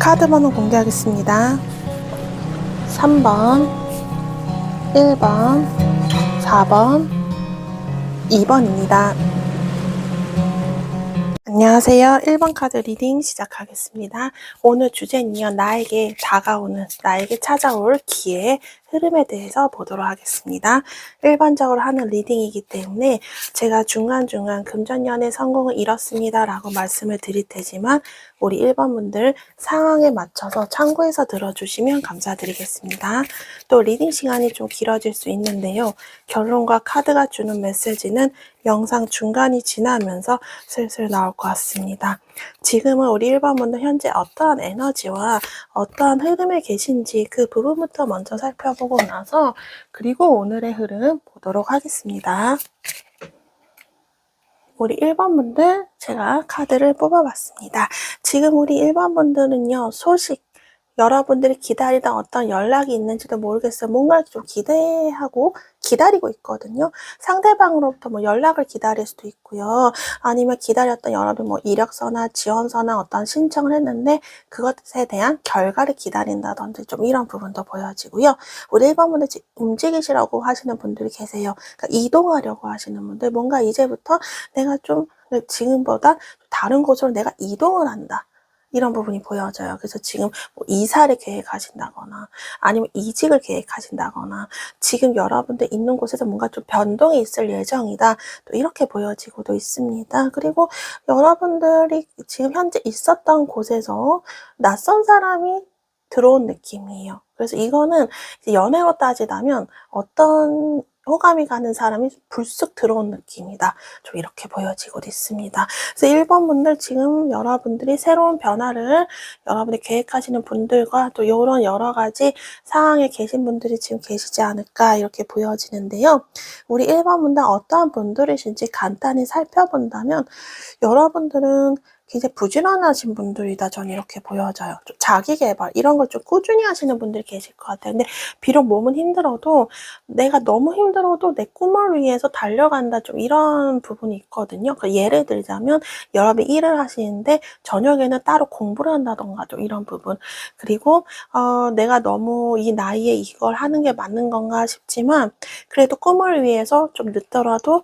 카드 번호 공개하겠습니다. 3번, 1번, 4번, 2번입니다. 안녕하세요. 1번 카드 리딩 시작하겠습니다. 오늘 주제는요, 나에게 다가오는, 나에게 찾아올 기회의 흐름에 대해서 보도록 하겠습니다. 일반적으로 하는 리딩이기 때문에 제가 중간중간 금전연애 성공을 이뤘습니다 라고 말씀을 드릴 테지만 우리 1번 분들 상황에 맞춰서 참고해서 들어주시면 감사드리겠습니다. 또 리딩 시간이 좀 길어질 수 있는데요. 결론과 카드가 주는 메시지는 영상 중간이 지나면서 슬슬 나올 것 같습니다. 지금은 우리 1번 분들 현재 어떠한 에너지와 어떠한 흐름에 계신지 그 부분부터 먼저 살펴보고 나서 그리고 오늘의 흐름 보도록 하겠습니다. 우리 1번 분들 제가 카드를 뽑아봤습니다. 지금 우리 1번 분들은요, 소식, 여러분들이 기다리던 어떤 연락이 있는지도 모르겠어요. 뭔가 좀 기대하고 기다리고 있거든요. 상대방으로부터 뭐 연락을 기다릴 수도 있고요. 아니면 기다렸던 여러분 뭐 이력서나 지원서나 어떤 신청을 했는데 그것에 대한 결과를 기다린다든지 좀 이런 부분도 보여지고요. 우리 1번 분들 움직이시라고 하시는 분들이 계세요. 그러니까 이동하려고 하시는 분들, 뭔가 이제부터 내가 좀 지금보다 다른 곳으로 내가 이동을 한다. 이런 부분이 보여져요. 그래서 지금 뭐 이사를 계획하신다거나 아니면 이직을 계획하신다거나 지금 여러분들 있는 곳에서 뭔가 좀 변동이 있을 예정이다. 또 이렇게 보여지고도 있습니다. 그리고 여러분들이 지금 현재 있었던 곳에서 낯선 사람이 들어온 느낌이에요. 그래서 이거는 연애로 따지자면 어떤 호감이 가는 사람이 불쑥 들어온 느낌이다. 좀 이렇게 보여지고 있습니다. 그래서 1번 분들 지금 여러분들이 새로운 변화를 여러분이 계획하시는 분들과 또 이런 여러 가지 상황에 계신 분들이 지금 계시지 않을까 이렇게 보여지는데요. 우리 1번 분들 어떠한 분들이신지 간단히 살펴본다면 여러분들은 굉장히 부지런하신 분들이다. 저는 이렇게 보여져요. 좀 자기개발 이런 걸 좀 꾸준히 하시는 분들이 계실 것 같아요. 근데 비록 몸은 힘들어도 내가 너무 힘들어도 내 꿈을 위해서 달려간다. 좀 이런 부분이 있거든요. 그러니까 예를 들자면 여러분이 일을 하시는데 저녁에는 따로 공부를 한다던가 좀 이런 부분. 그리고 내가 너무 이 나이에 이걸 하는 게 맞는 건가 싶지만 그래도 꿈을 위해서 좀 늦더라도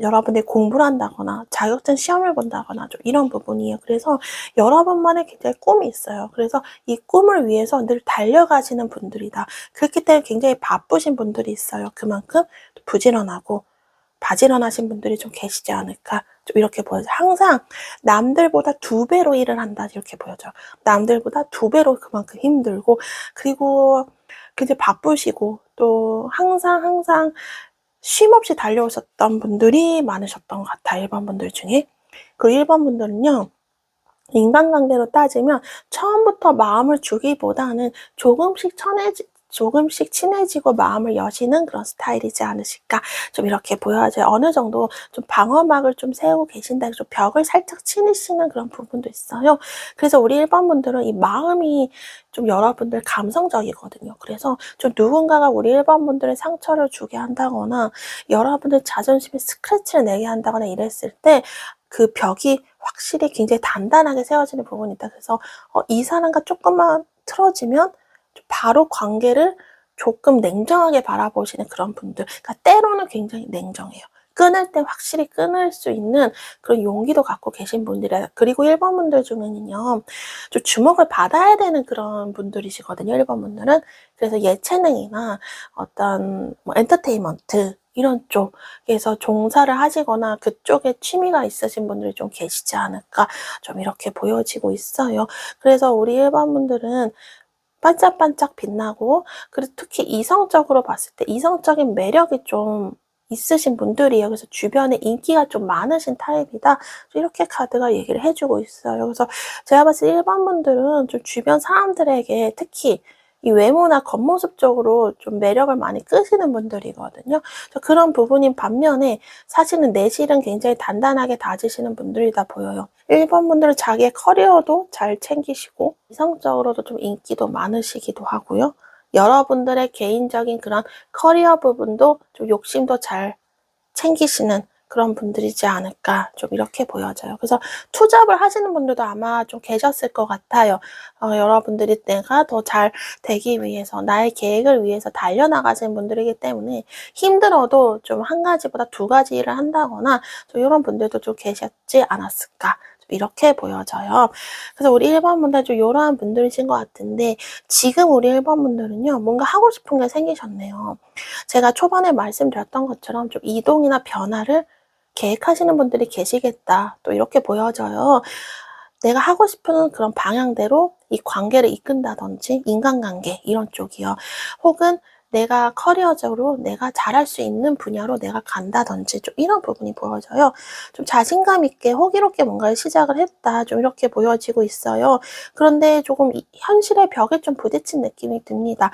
여러분들이 공부를 한다거나 자격증 시험을 본다거나 좀 이런 부분이에요. 그래서 여러분만의 굉장히 꿈이 있어요. 그래서 이 꿈을 위해서 늘 달려가시는 분들이다. 그렇기 때문에 굉장히 바쁘신 분들이 있어요. 그만큼 부지런하고 바지런하신 분들이 좀 계시지 않을까 좀 이렇게 보여져요. 항상 남들보다 2배로 일을 한다 이렇게 보여져요. 남들보다 2배로 그만큼 힘들고 그리고 굉장히 바쁘시고 또 항상 쉼없이 달려오셨던 분들이 많으셨던 것 같아요. 1번 분들 중에. 그 1번 분들은요. 인간관계로 따지면 처음부터 마음을 주기보다는 조금씩 친해지고 마음을 여시는 그런 스타일이지 않으실까 좀 이렇게 보여져요. 어느 정도 좀 방어막을 좀 세우고 계신다. 좀 벽을 살짝 치시는 그런 부분도 있어요. 그래서 우리 1번 분들은 이 마음이 좀 여러분들 감성적이거든요. 그래서 좀 누군가가 우리 1번 분들의 상처를 주게 한다거나 여러분들 자존심에 스크래치를 내게 한다거나 이랬을 때 그 벽이 확실히 굉장히 단단하게 세워지는 부분이 있다. 그래서 이 사람과 조금만 틀어지면 바로 관계를 조금 냉정하게 바라보시는 그런 분들. 그러니까 때로는 굉장히 냉정해요. 끊을 때 확실히 끊을 수 있는 그런 용기도 갖고 계신 분들이에요. 그리고 1번 분들 중에는요. 좀 주목을 받아야 되는 그런 분들이시거든요. 1번 분들은. 그래서 예체능이나 어떤 뭐 엔터테인먼트 이런 쪽에서 종사를 하시거나 그쪽에 취미가 있으신 분들이 좀 계시지 않을까 좀 이렇게 보여지고 있어요. 그래서 우리 1번 분들은 반짝반짝 빛나고 그리고 특히 이성적으로 봤을 때 이성적인 매력이 좀 있으신 분들이에요. 그래서 주변에 인기가 좀 많으신 타입이다. 이렇게 카드가 얘기를 해주고 있어요. 그래서 제가 봤을 때 1번 분들은 좀 주변 사람들에게 특히 이 외모나 겉모습적으로 좀 매력을 많이 끄시는 분들이거든요. 그런 부분인 반면에 사실은 내실은 굉장히 단단하게 다지시는 분들이다 보여요. 1번 분들은 자기의 커리어도 잘 챙기시고 이성적으로도 좀 인기도 많으시기도 하고요. 여러분들의 개인적인 그런 커리어 부분도 좀 욕심도 잘 챙기시는 그런 분들이지 않을까 좀 이렇게 보여져요. 그래서 투잡을 하시는 분들도 아마 좀 계셨을 것 같아요. 여러분들이 내가 더 잘 되기 위해서 나의 계획을 위해서 달려나가시는 분들이기 때문에 힘들어도 좀 한 가지보다 두 가지 일을 한다거나 좀 이런 분들도 좀 계셨지 않았을까 이렇게 보여져요. 그래서 우리 1번 분들 좀 이러한 분들이신 것 같은데 지금 우리 1번 분들은요. 뭔가 하고 싶은 게 생기셨네요. 제가 초반에 말씀드렸던 것처럼 좀 이동이나 변화를 계획하시는 분들이 계시겠다. 또 이렇게 보여져요. 내가 하고 싶은 그런 방향대로 이 관계를 이끈다든지 인간관계 이런 쪽이요. 혹은 내가 커리어적으로 내가 잘할 수 있는 분야로 내가 간다든지 좀 이런 부분이 보여져요. 좀 자신감 있게 호기롭게 뭔가를 시작을 했다. 좀 이렇게 보여지고 있어요. 그런데 조금 현실의 벽에 좀 부딪힌 느낌이 듭니다.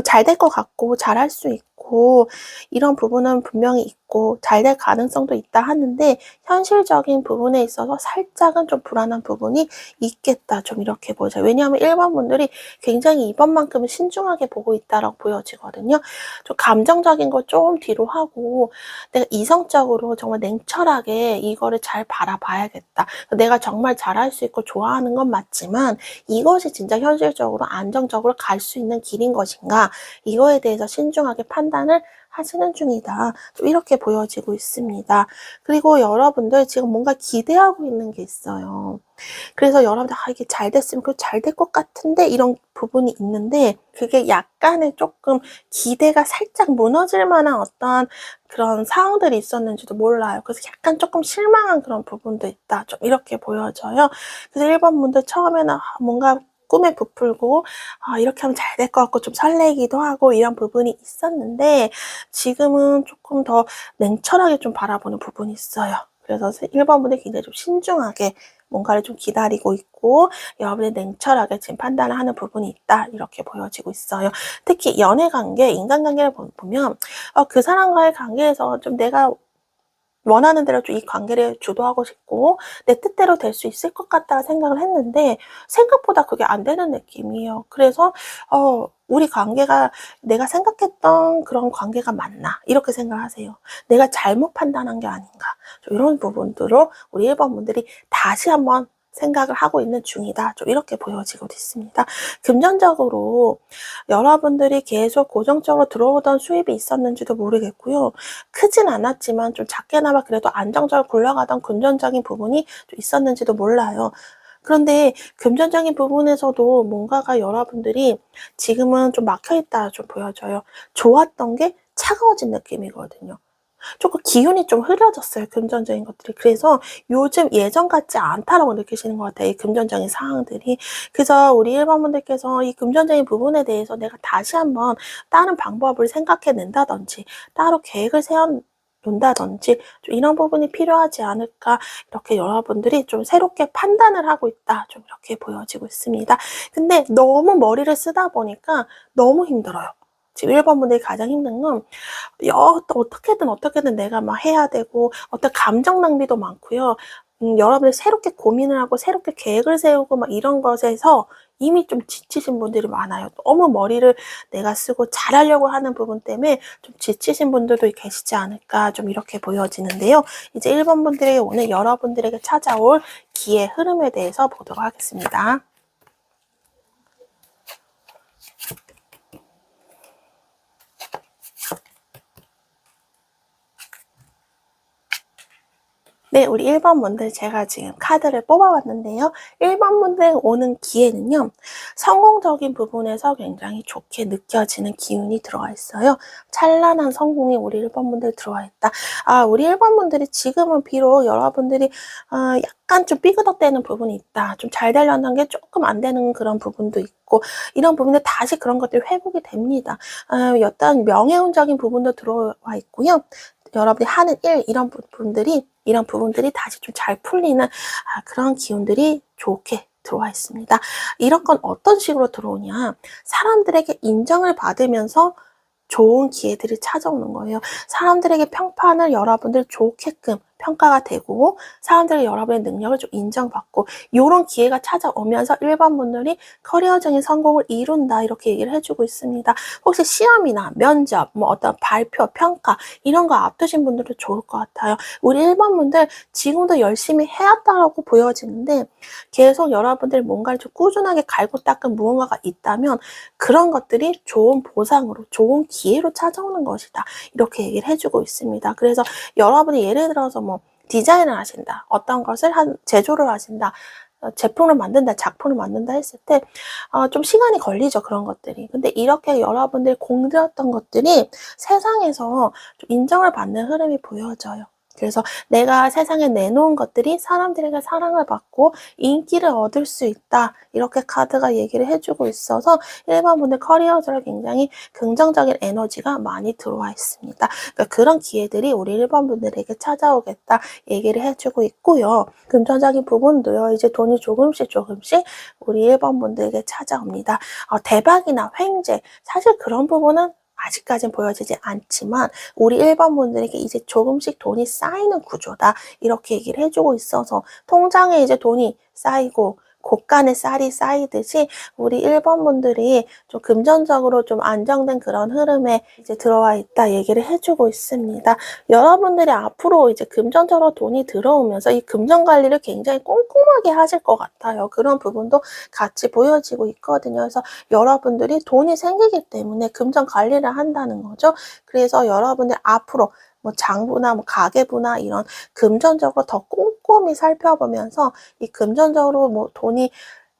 잘 될 것 같고 잘할 수 있고 이런 부분은 분명히 있고 잘 될 가능성도 있다 하는데 현실적인 부분에 있어서 살짝은 좀 불안한 부분이 있겠다. 좀 이렇게 보여져요. 왜냐하면 1번 분들이 굉장히 이번만큼은 신중하게 보고 있다라고 보여지거든요. 좀 감정적인 거 좀 뒤로 하고 내가 이성적으로 정말 냉철하게 이거를 잘 바라봐야겠다. 내가 정말 잘할 수 있고 좋아하는 건 맞지만 이것이 진짜 현실적으로 안정적으로 갈 수 있는 길인 것인가 이거에 대해서 신중하게 판단을 하시는 중이다. 좀 이렇게 보여지고 있습니다. 그리고 여러분들 지금 뭔가 기대하고 있는 게 있어요. 그래서 여러분들 이게 잘 됐으면 잘 될 것 같은데 이런 부분이 있는데 그게 약간의 조금 기대가 살짝 무너질 만한 어떤 그런 상황들이 있었는지도 몰라요. 그래서 약간 조금 실망한 그런 부분도 있다. 좀 이렇게 보여져요. 그래서 1번 분들 처음에는 뭔가 꿈에 부풀고 이렇게 하면 잘 될 것 같고 좀 설레기도 하고 이런 부분이 있었는데 지금은 조금 더 냉철하게 좀 바라보는 부분이 있어요. 그래서 1번 분들 굉장히 좀 신중하게 뭔가를 좀 기다리고 있고 여러분이 냉철하게 지금 판단을 하는 부분이 있다 이렇게 보여지고 있어요. 특히 연애관계, 인간관계를 보면 그 사람과의 관계에서 좀 내가 원하는 대로 좀 이 관계를 주도하고 싶고 내 뜻대로 될 수 있을 것 같다고 생각을 했는데 생각보다 그게 안 되는 느낌이에요. 그래서 우리 관계가 내가 생각했던 그런 관계가 맞나 이렇게 생각하세요. 내가 잘못 판단한 게 아닌가 이런 부분들로 우리 1번 분들이 다시 한번 생각을 하고 있는 중이다. 좀 이렇게 보여지고 있습니다. 금전적으로 여러분들이 계속 고정적으로 들어오던 수입이 있었는지도 모르겠고요. 크진 않았지만 좀 작게나마 그래도 안정적으로 굴러가던 금전적인 부분이 좀 있었는지도 몰라요. 그런데 금전적인 부분에서도 뭔가가 여러분들이 지금은 좀 막혀있다 좀 보여져요. 좋았던 게 차가워진 느낌이거든요. 조금 기운이 좀 흐려졌어요. 금전적인 것들이. 그래서 요즘 예전 같지 않다라고 느끼시는 것 같아요. 이 금전적인 상황들이. 그래서 우리 1번 분들께서 이 금전적인 부분에 대해서 내가 다시 한번 다른 방법을 생각해낸다든지 따로 계획을 세워놓는다든지 좀 이런 부분이 필요하지 않을까 이렇게 여러분들이 좀 새롭게 판단을 하고 있다. 좀 이렇게 보여지고 있습니다. 근데 너무 머리를 쓰다 보니까 너무 힘들어요. 지금 1번 분들이 가장 힘든 건 어떻게든 내가 막 해야 되고 어떤 감정 낭비도 많고요. 여러분이 새롭게 고민을 하고 새롭게 계획을 세우고 막 이런 것에서 이미 좀 지치신 분들이 많아요. 너무 머리를 내가 쓰고 잘하려고 하는 부분 때문에 좀 지치신 분들도 계시지 않을까 좀 이렇게 보여지는데요. 이제 1번 분들이 오늘 여러분들에게 찾아올 기회 흐름에 대해서 보도록 하겠습니다. 네, 우리 1번 분들 제가 지금 카드를 뽑아봤는데요. 1번 분들 오는 기회는요. 성공적인 부분에서 굉장히 좋게 느껴지는 기운이 들어와 있어요. 찬란한 성공이 우리 1번 분들 들어와 있다. 우리 1번 분들이 지금은 비록 여러분들이 약간 좀 삐그덕대는 부분이 있다. 좀 잘 되려는 게 조금 안 되는 그런 부분도 있고 이런 부분들 다시 그런 것들이 회복이 됩니다. 어떤 명예운적인 부분도 들어와 있고요. 여러분이 하는 일 이런 부분들이 다시 좀 잘 풀리는 그런 기운들이 좋게 들어와 있습니다. 이런 건 어떤 식으로 들어오냐 사람들에게 인정을 받으면서 좋은 기회들이 찾아오는 거예요. 사람들에게 평판을 여러분들 좋게끔 평가가 되고 사람들이 여러분의 능력을 좀 인정받고 이런 기회가 찾아오면서 1번 분들이 커리어적인 성공을 이룬다 이렇게 얘기를 해주고 있습니다. 혹시 시험이나 면접, 뭐 어떤 발표, 평가 이런 거 앞두신 분들도 좋을 것 같아요. 우리 1번 분들 지금도 열심히 해왔다라고 보여지는데 계속 여러분들이 뭔가를 좀 꾸준하게 갈고 닦은 무언가가 있다면 그런 것들이 좋은 보상으로, 좋은 기회로 찾아오는 것이다. 이렇게 얘기를 해주고 있습니다. 그래서 여러분이 예를 들어서 뭐 디자인을 하신다. 어떤 것을 제조를 하신다. 제품을 만든다, 작품을 만든다 했을 때 좀 시간이 걸리죠, 그런 것들이. 근데 이렇게 여러분들이 공들였던 것들이 세상에서 좀 인정을 받는 흐름이 보여져요. 그래서 내가 세상에 내놓은 것들이 사람들에게 사랑을 받고 인기를 얻을 수 있다. 이렇게 카드가 얘기를 해주고 있어서 1번 분들 커리어적으로 굉장히 긍정적인 에너지가 많이 들어와 있습니다. 그러니까 그런 기회들이 우리 1번 분들에게 찾아오겠다 얘기를 해주고 있고요. 금전적인 부분도요. 이제 돈이 조금씩 우리 1번 분들에게 찾아옵니다. 대박이나 횡재 사실 그런 부분은 아직까지는 보여지지 않지만 우리 1번 분들에게 이제 조금씩 돈이 쌓이는 구조다 이렇게 얘기를 해주고 있어서 통장에 이제 돈이 쌓이고 곳간에 쌀이 쌓이듯이 우리 1번 분들이 좀 금전적으로 좀 안정된 그런 흐름에 이제 들어와 있다 얘기를 해주고 있습니다. 여러분들이 앞으로 이제 금전적으로 돈이 들어오면서 이 금전 관리를 굉장히 꼼꼼하게 하실 것 같아요. 그런 부분도 같이 보여지고 있거든요. 그래서 여러분들이 돈이 생기기 때문에 금전 관리를 한다는 거죠. 그래서 여러분들 앞으로 뭐 장부나 뭐 가계부나 이런 금전적으로 더 꼼꼼히 살펴보면서 이 금전적으로 뭐 돈이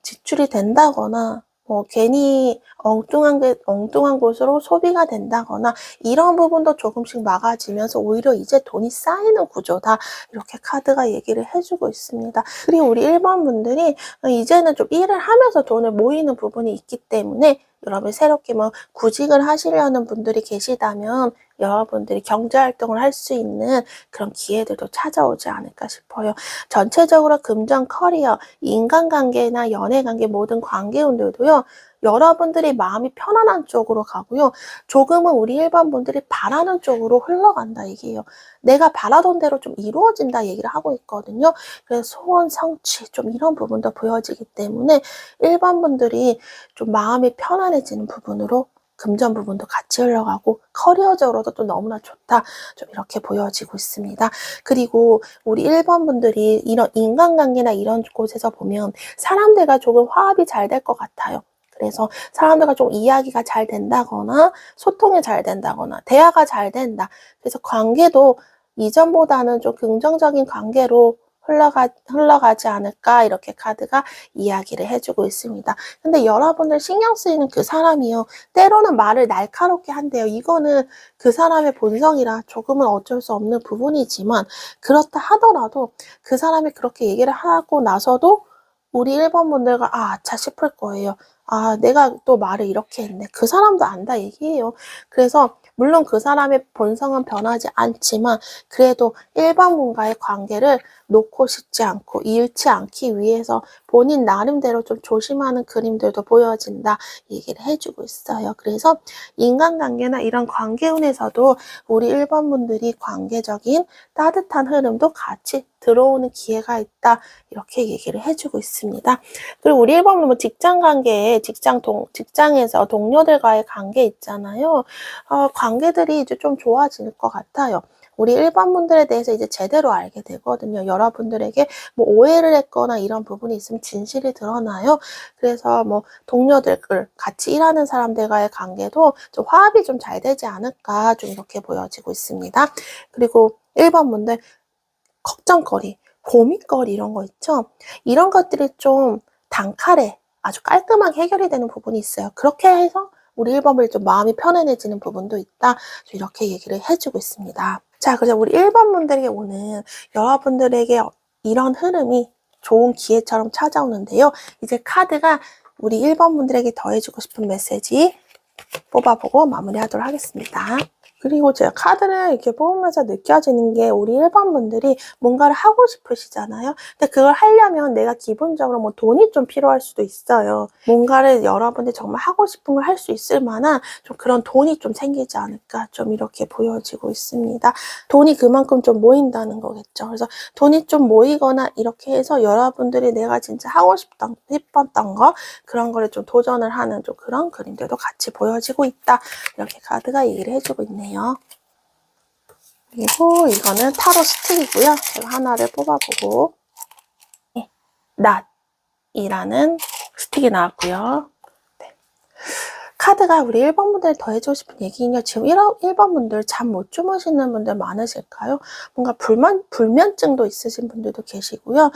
지출이 된다거나 뭐 괜히 엉뚱한 곳으로 소비가 된다거나 이런 부분도 조금씩 막아지면서 오히려 이제 돈이 쌓이는 구조다 이렇게 카드가 얘기를 해주고 있습니다. 그리고 우리 1번 분들이 이제는 좀 일을 하면서 돈을 모이는 부분이 있기 때문에 여러분 새롭게 뭐 구직을 하시려는 분들이 계시다면 여러분들이 경제활동을 할 수 있는 그런 기회들도 찾아오지 않을까 싶어요. 전체적으로 금전 커리어, 인간관계나 연애관계 모든 관계운들도요. 여러분들이 마음이 편안한 쪽으로 가고요. 조금은 우리 1번 분들이 바라는 쪽으로 흘러간다 얘기예요. 내가 바라던 대로 좀 이루어진다 얘기를 하고 있거든요. 그래서 소원 성취 좀 이런 부분도 보여지기 때문에 1번 분들이 좀 마음이 편안해지는 부분으로 금전 부분도 같이 흘러가고 커리어적으로도 또 너무나 좋다. 좀 이렇게 보여지고 있습니다. 그리고 우리 1번 분들이 이런 인간관계나 이런 곳에서 보면 사람들과 조금 화합이 잘 될 것 같아요. 그래서 사람들과 좀 이야기가 잘 된다거나 소통이 잘 된다거나 대화가 잘 된다. 그래서 관계도 이전보다는 좀 긍정적인 관계로 흘러가지 않을까 이렇게 카드가 이야기를 해주고 있습니다. 근데 여러분들 신경 쓰이는 그 사람이요. 때로는 말을 날카롭게 한대요. 이거는 그 사람의 본성이라 조금은 어쩔 수 없는 부분이지만 그렇다 하더라도 그 사람이 그렇게 얘기를 하고 나서도 우리 1번 분들과 아차 싶을 거예요. 내가 또 말을 이렇게 했네. 그 사람도 안다 얘기예요. 그래서 물론 그 사람의 본성은 변하지 않지만 그래도 1번 분과의 관계를 놓고 싶지 않고 잃지 않기 위해서 본인 나름대로 좀 조심하는 그림들도 보여진다 얘기를 해주고 있어요. 그래서 인간관계나 이런 관계운에서도 우리 1번 분들이 관계적인 따뜻한 흐름도 같이 들어오는 기회가 있다 이렇게 얘기를 해주고 있습니다. 그리고 우리 1번 분은 뭐 직장관계에 직장에서 동료들과의 관계 있잖아요. 관계들이 이제 좀 좋아질 것 같아요. 우리 1번 분들에 대해서 이제 제대로 알게 되거든요. 여러분들에게 뭐 오해를 했거나 이런 부분이 있으면 진실이 드러나요. 그래서 뭐 동료들, 같이 일하는 사람들과의 관계도 좀 화합이 좀 잘 되지 않을까 좀 이렇게 보여지고 있습니다. 그리고 1번 분들 걱정거리, 고민거리 이런 거 있죠? 이런 것들이 좀 단칼에 아주 깔끔하게 해결이 되는 부분이 있어요. 그렇게 해서 우리 1번 분이 좀 마음이 편안해지는 부분도 있다. 이렇게 얘기를 해주고 있습니다. 자, 그래서 우리 1번 분들에게 오는 여러분들에게 이런 흐름이 좋은 기회처럼 찾아오는데요. 이제 카드가 우리 1번 분들에게 더해주고 싶은 메시지 뽑아보고 마무리하도록 하겠습니다. 그리고 제가 카드를 이렇게 뽑으면서 느껴지는 게 우리 1번 분들이 뭔가를 하고 싶으시잖아요. 근데 그걸 하려면 내가 기본적으로 뭐 돈이 좀 필요할 수도 있어요. 뭔가를 여러분들이 정말 하고 싶은 걸 할 수 있을 만한 좀 그런 돈이 좀 생기지 않을까 좀 이렇게 보여지고 있습니다. 돈이 그만큼 좀 모인다는 거겠죠. 그래서 돈이 좀 모이거나 이렇게 해서 여러분들이 내가 진짜 하고 싶었던 거 그런 거를 좀 도전을 하는 좀 그런 그림들도 같이 보여지고 있다. 이렇게 카드가 얘기를 해주고 있네요. 그리고 이거는 타로 스틱이고요. 제가 하나를 뽑아보고 낫이라는 스틱이 나왔고요. 네. 카드가 우리 1번 분들 더 해주고 싶은 얘기는요. 지금 1번 분들 잠 못 주무시는 분들 많으실까요? 뭔가 불면증도 있으신 분들도 계시고요.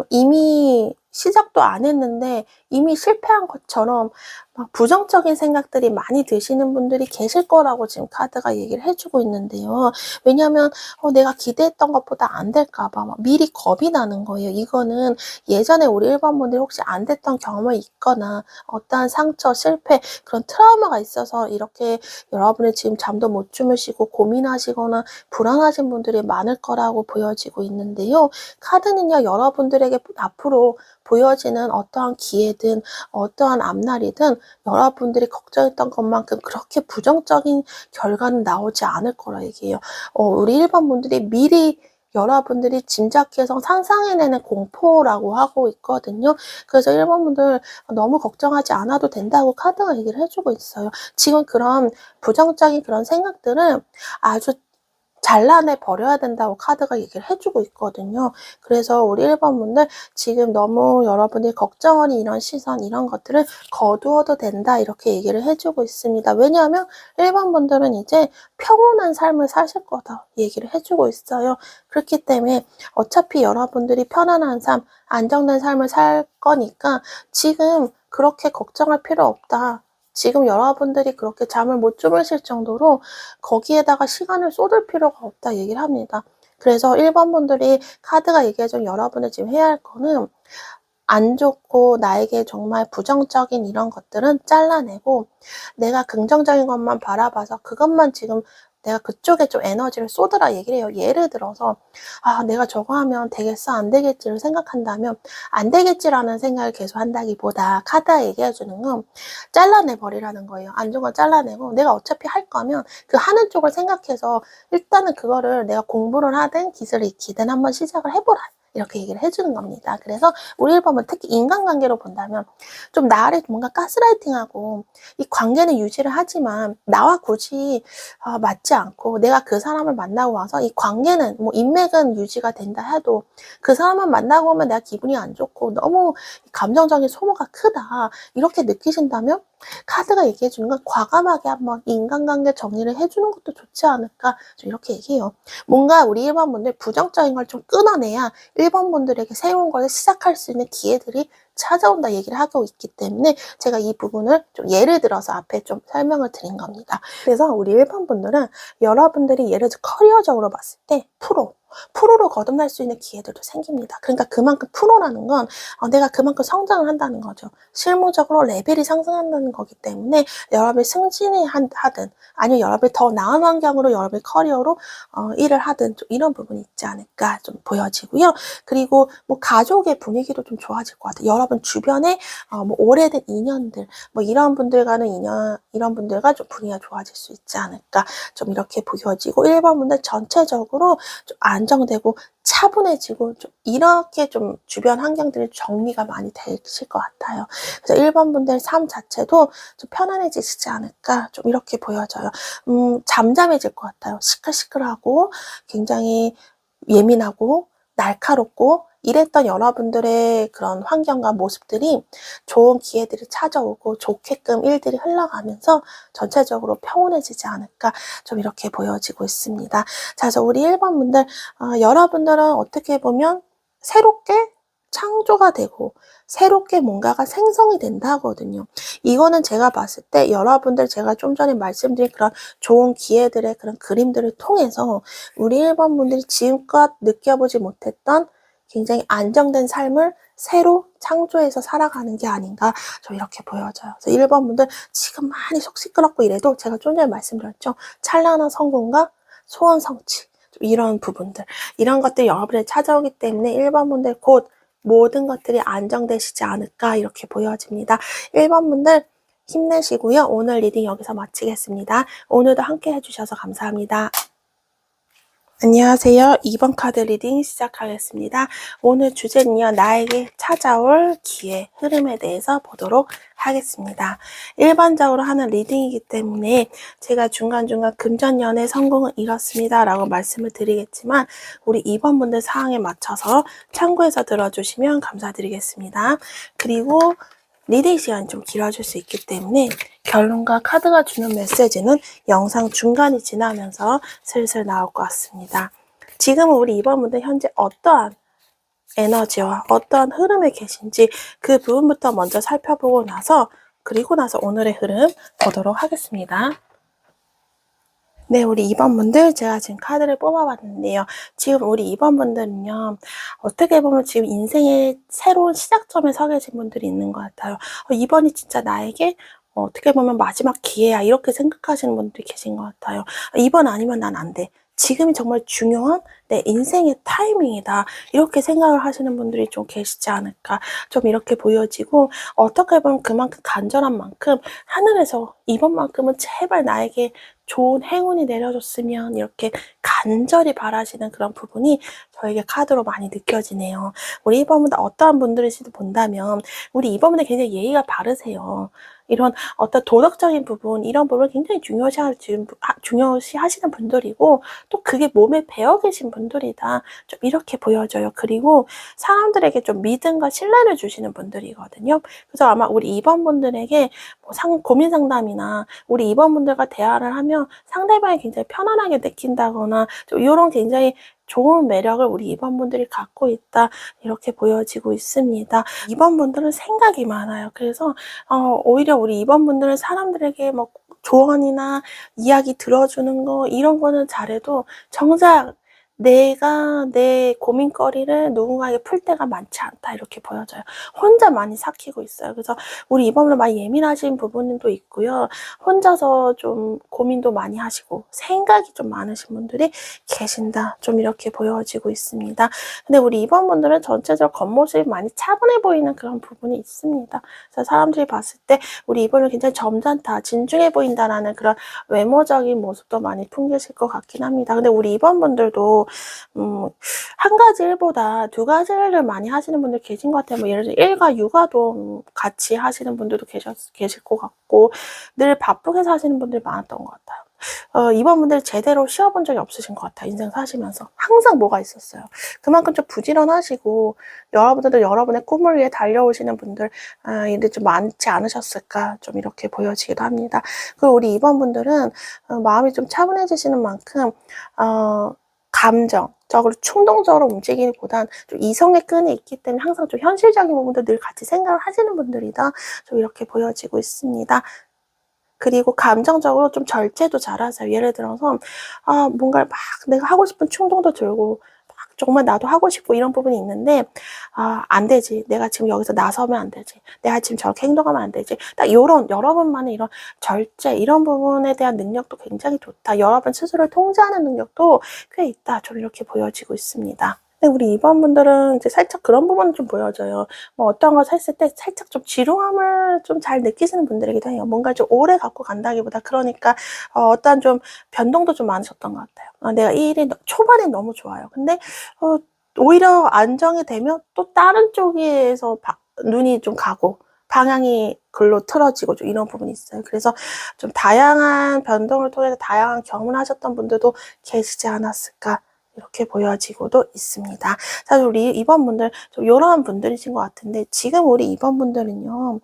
이미 시작도 안 했는데 이미 실패한 것처럼 막 부정적인 생각들이 많이 드시는 분들이 계실 거라고 지금 카드가 얘기를 해주고 있는데요. 왜냐하면 내가 기대했던 것보다 안 될까 봐 막 미리 겁이 나는 거예요. 이거는 예전에 우리 1번 분들이 혹시 안 됐던 경험이 있거나 어떠한 상처, 실패, 그런 트라우마가 있어서 이렇게 여러분이 지금 잠도 못 주무시고 고민하시거나 불안하신 분들이 많을 거라고 보여지고 있는데요. 카드는요, 여러분들에게 앞으로 보여지는 어떠한 기회든 어떠한 앞날이든 여러분들이 걱정했던 것만큼 그렇게 부정적인 결과는 나오지 않을 거라 얘기해요. 우리 1번 분들이 미리 여러분들이 짐작해서 상상해내는 공포라고 하고 있거든요. 그래서 1번 분들 너무 걱정하지 않아도 된다고 카드가 얘기를 해주고 있어요. 지금 그런 부정적인 그런 생각들은 아주 잘라내 버려야 된다고 카드가 얘기를 해주고 있거든요. 그래서 우리 1번 분들 지금 너무 여러분들이 걱정하는 이런 시선 이런 것들을 거두어도 된다 이렇게 얘기를 해주고 있습니다. 왜냐하면 1번 분들은 이제 평온한 삶을 사실 거다 얘기를 해주고 있어요. 그렇기 때문에 어차피 여러분들이 편안한 삶, 안정된 삶을 살 거니까 지금 그렇게 걱정할 필요 없다. 지금 여러분들이 그렇게 잠을 못 주무실 정도로 거기에다가 시간을 쏟을 필요가 없다 얘기를 합니다. 그래서 1번 분들이 카드가 얘기해준 여러분이 지금 해야 할 거는 안 좋고 나에게 정말 부정적인 이런 것들은 잘라내고 내가 긍정적인 것만 바라봐서 그것만 지금 내가 그쪽에 좀 에너지를 쏟으라 얘기를 해요. 예를 들어서 내가 저거 하면 되겠어 안 되겠지를 생각한다면 안 되겠지라는 생각을 계속 한다기보다 카드가 얘기해주는 건 잘라내버리라는 거예요. 안 좋은 건 잘라내고 내가 어차피 할 거면 그 하는 쪽을 생각해서 일단은 그거를 내가 공부를 하든 기술을 익히든 한번 시작을 해보라. 이렇게 얘기를 해주는 겁니다. 그래서 우리 1번은 특히 인간관계로 본다면 좀 나를 뭔가 가스라이팅하고 이 관계는 유지를 하지만 나와 굳이 맞지 않고 내가 그 사람을 만나고 와서 이 관계는 뭐 인맥은 유지가 된다 해도 그 사람만 만나고 오면 내가 기분이 안 좋고 너무 감정적인 소모가 크다 이렇게 느끼신다면 카드가 얘기해 주는 건 과감하게 한번 인간관계 정리를 해주는 것도 좋지 않을까 좀 이렇게 얘기해요. 뭔가 우리 1번 분들 부정적인 걸 좀 끊어내야 1번 분들에게 새로운 걸 시작할 수 있는 기회들이 찾아온다 얘기를 하고 있기 때문에 제가 이 부분을 좀 예를 들어서 앞에 좀 설명을 드린 겁니다. 그래서 우리 1번 분들은 여러분들이 예를 들어 커리어적으로 봤을 때 프로로 거듭날 수 있는 기회들도 생깁니다. 그러니까 그만큼 프로라는 건 내가 그만큼 성장을 한다는 거죠. 실무적으로 레벨이 상승한다는 거기 때문에 여러분이 승진을 하든 아니면 여러분이 더 나은 환경으로 여러분의 커리어로 일을 하든 좀 이런 부분이 있지 않을까 좀 보여지고요. 그리고 뭐 가족의 분위기도 좀 좋아질 것 같아요. 여러분 주변에 뭐 오래된 인연들 뭐 이런 분들과는 이런 분들과 좀 분위기가 좋아질 수 있지 않을까 좀 이렇게 보여지고 1번 분들 전체적으로 좀 안정되고 차분해지고 좀 이렇게 좀 주변 환경들이 정리가 많이 되실 것 같아요. 그래서 1번 분들 삶 자체도 좀 편안해지시지 않을까 좀 이렇게 보여져요. 잠잠해질 것 같아요. 시끌시끌하고 굉장히 예민하고 날카롭고 이랬던 여러분들의 그런 환경과 모습들이 좋은 기회들이 찾아오고 좋게끔 일들이 흘러가면서 전체적으로 평온해지지 않을까 좀 이렇게 보여지고 있습니다. 자, 그래서 우리 1번 분들 여러분들은 어떻게 보면 새롭게 창조가 되고 새롭게 뭔가가 생성이 된다 하거든요. 이거는 제가 봤을 때 여러분들 제가 좀 전에 말씀드린 그런 좋은 기회들의 그런 그림들을 통해서 우리 1번 분들이 지금껏 느껴보지 못했던 굉장히 안정된 삶을 새로 창조해서 살아가는 게 아닌가 좀 이렇게 보여져요. 그래서 1번 분들 지금 많이 속 시끄럽고 이래도 제가 좀 전에 말씀드렸죠. 찬란한 성공과 소원 성취 이런 부분들 이런 것들이 여러분을 찾아오기 때문에 1번 분들 곧 모든 것들이 안정되시지 않을까 이렇게 보여집니다. 1번 분들 힘내시고요. 오늘 리딩 여기서 마치겠습니다. 오늘도 함께 해주셔서 감사합니다. 안녕하세요. 2번 카드 리딩 시작하겠습니다. 오늘 주제는요. 나에게 찾아올 기회, 흐름에 대해서 보도록 하겠습니다. 일반적으로 하는 리딩이기 때문에 제가 중간중간 금전연애 성공은 이렇습니다 라고 말씀을 드리겠지만 우리 2번 분들 사항에 맞춰서 참고해서 들어주시면 감사드리겠습니다. 그리고 리딩 시간이 좀 길어질 수 있기 때문에 결론과 카드가 주는 메시지는 영상 중간이 지나면서 슬슬 나올 것 같습니다. 지금은 우리 2번 분들 현재 어떠한 에너지와 어떠한 흐름에 계신지 그 부분부터 먼저 살펴보고 나서 그리고 나서 오늘의 흐름 보도록 하겠습니다. 네, 우리 2번 분들 제가 지금 카드를 뽑아봤는데요. 지금 우리 2번 분들은요. 어떻게 보면 지금 인생의 새로운 시작점에 서 계신 분들이 있는 것 같아요. 2번이 진짜 나에게 어떻게 보면 마지막 기회야 이렇게 생각하시는 분들이 계신 것 같아요. 2번 아니면 난 안 돼. 지금이 정말 중요한 내 인생의 타이밍이다. 이렇게 생각을 하시는 분들이 좀 계시지 않을까. 좀 이렇게 보여지고 어떻게 보면 그만큼 간절한 만큼 하늘에서 2번만큼은 제발 나에게 좋은 행운이 내려줬으면 이렇게 간절히 바라시는 그런 부분이 저에게 카드로 많이 느껴지네요. 우리 2번분들 어떠한 분들이시도 본다면 우리 2번분들 굉장히 예의가 바르세요. 이런 어떤 도덕적인 부분 이런 부분을 굉장히 중요시하시는 분들이고 또 그게 몸에 배어 계신 분들이다. 좀 이렇게 보여져요. 그리고 사람들에게 좀 믿음과 신뢰를 주시는 분들이거든요. 그래서 아마 우리 2번 분들에게 뭐 고민 상담이나 우리 2번 분들과 대화를 하면 상대방이 굉장히 편안하게 느낀다거나 좀 이런 굉장히 좋은 매력을 우리 2번 분들이 갖고 있다 이렇게 보여지고 있습니다. 2번 분들은 생각이 많아요. 그래서 오히려 우리 2번 분들은 사람들에게 뭐 조언이나 이야기 들어주는 거 이런 거는 잘해도 정작 내가 내 고민거리를 누군가에게 풀 때가 많지 않다 이렇게 보여져요. 혼자 많이 삭히고 있어요. 그래서 우리 2번은 많이 예민하신 부분도 있고요. 혼자서 좀 고민도 많이 하시고 생각이 좀 많으신 분들이 계신다. 좀 이렇게 보여지고 있습니다. 근데 우리 2번 분들은 전체적으로 겉모습이 많이 차분해 보이는 그런 부분이 있습니다. 그래서 사람들이 봤을 때 우리 2번은 굉장히 점잖다, 진중해 보인다라는 그런 외모적인 모습도 많이 풍기실 것 같긴 합니다. 근데 우리 2번 분들도 한 가지 일보다 두 가지 일을 많이 하시는 분들 계신 것 같아요. 뭐 예를 들어 일과 육아도 같이 하시는 분들도 계실 것 같고 늘 바쁘게 사시는 분들이 많았던 것 같아요. 2번 분들 제대로 쉬어본 적이 없으신 것 같아요. 인생 사시면서. 항상 뭐가 있었어요. 그만큼 좀 부지런하시고 여러분들도 여러분의 꿈을 위해 달려오시는 분들 일이 좀 많지 않으셨을까 좀 이렇게 보여지기도 합니다. 그리고 우리 2번 분들은 마음이 좀 차분해지시는 만큼 감정적으로 충동적으로 움직이기보단 좀 이성의 끈이 있기 때문에 항상 좀 현실적인 부분도 늘 같이 생각을 하시는 분들이다. 좀 이렇게 보여지고 있습니다. 그리고 감정적으로 좀 절제도 잘하세요. 예를 들어서 뭔가를 막 내가 하고 싶은 충동도 들고 막 정말 나도 하고 싶고 이런 부분이 있는데 안 되지. 내가 지금 여기서 나서면 안 되지. 내가 지금 저렇게 행동하면 안 되지. 딱 요런 여러분만의 이런 절제 이런 부분에 대한 능력도 굉장히 좋다. 여러분 스스로를 통제하는 능력도 꽤 있다. 좀 이렇게 보여지고 있습니다. 근데 우리 2번 분들은 이제 살짝 그런 부분은 좀 보여져요. 뭐 어떤 걸 했을 때 살짝 좀 지루함을 좀 잘 느끼시는 분들이기도 해요. 뭔가 좀 오래 갖고 간다기보다 그러니까 어떤 좀 변동도 좀 많으셨던 것 같아요. 내가 이 일이 초반에 너무 좋아요. 근데 오히려 안정이 되면 또 다른 쪽에서 눈이 좀 가고 방향이 글로 틀어지고 좀 이런 부분이 있어요. 그래서 좀 다양한 변동을 통해서 다양한 경험을 하셨던 분들도 계시지 않았을까 이렇게 보여지고도 있습니다. 사실 우리 2번 분들 좀 이러한 분들이신 것 같은데 지금 우리 2번 분들은요.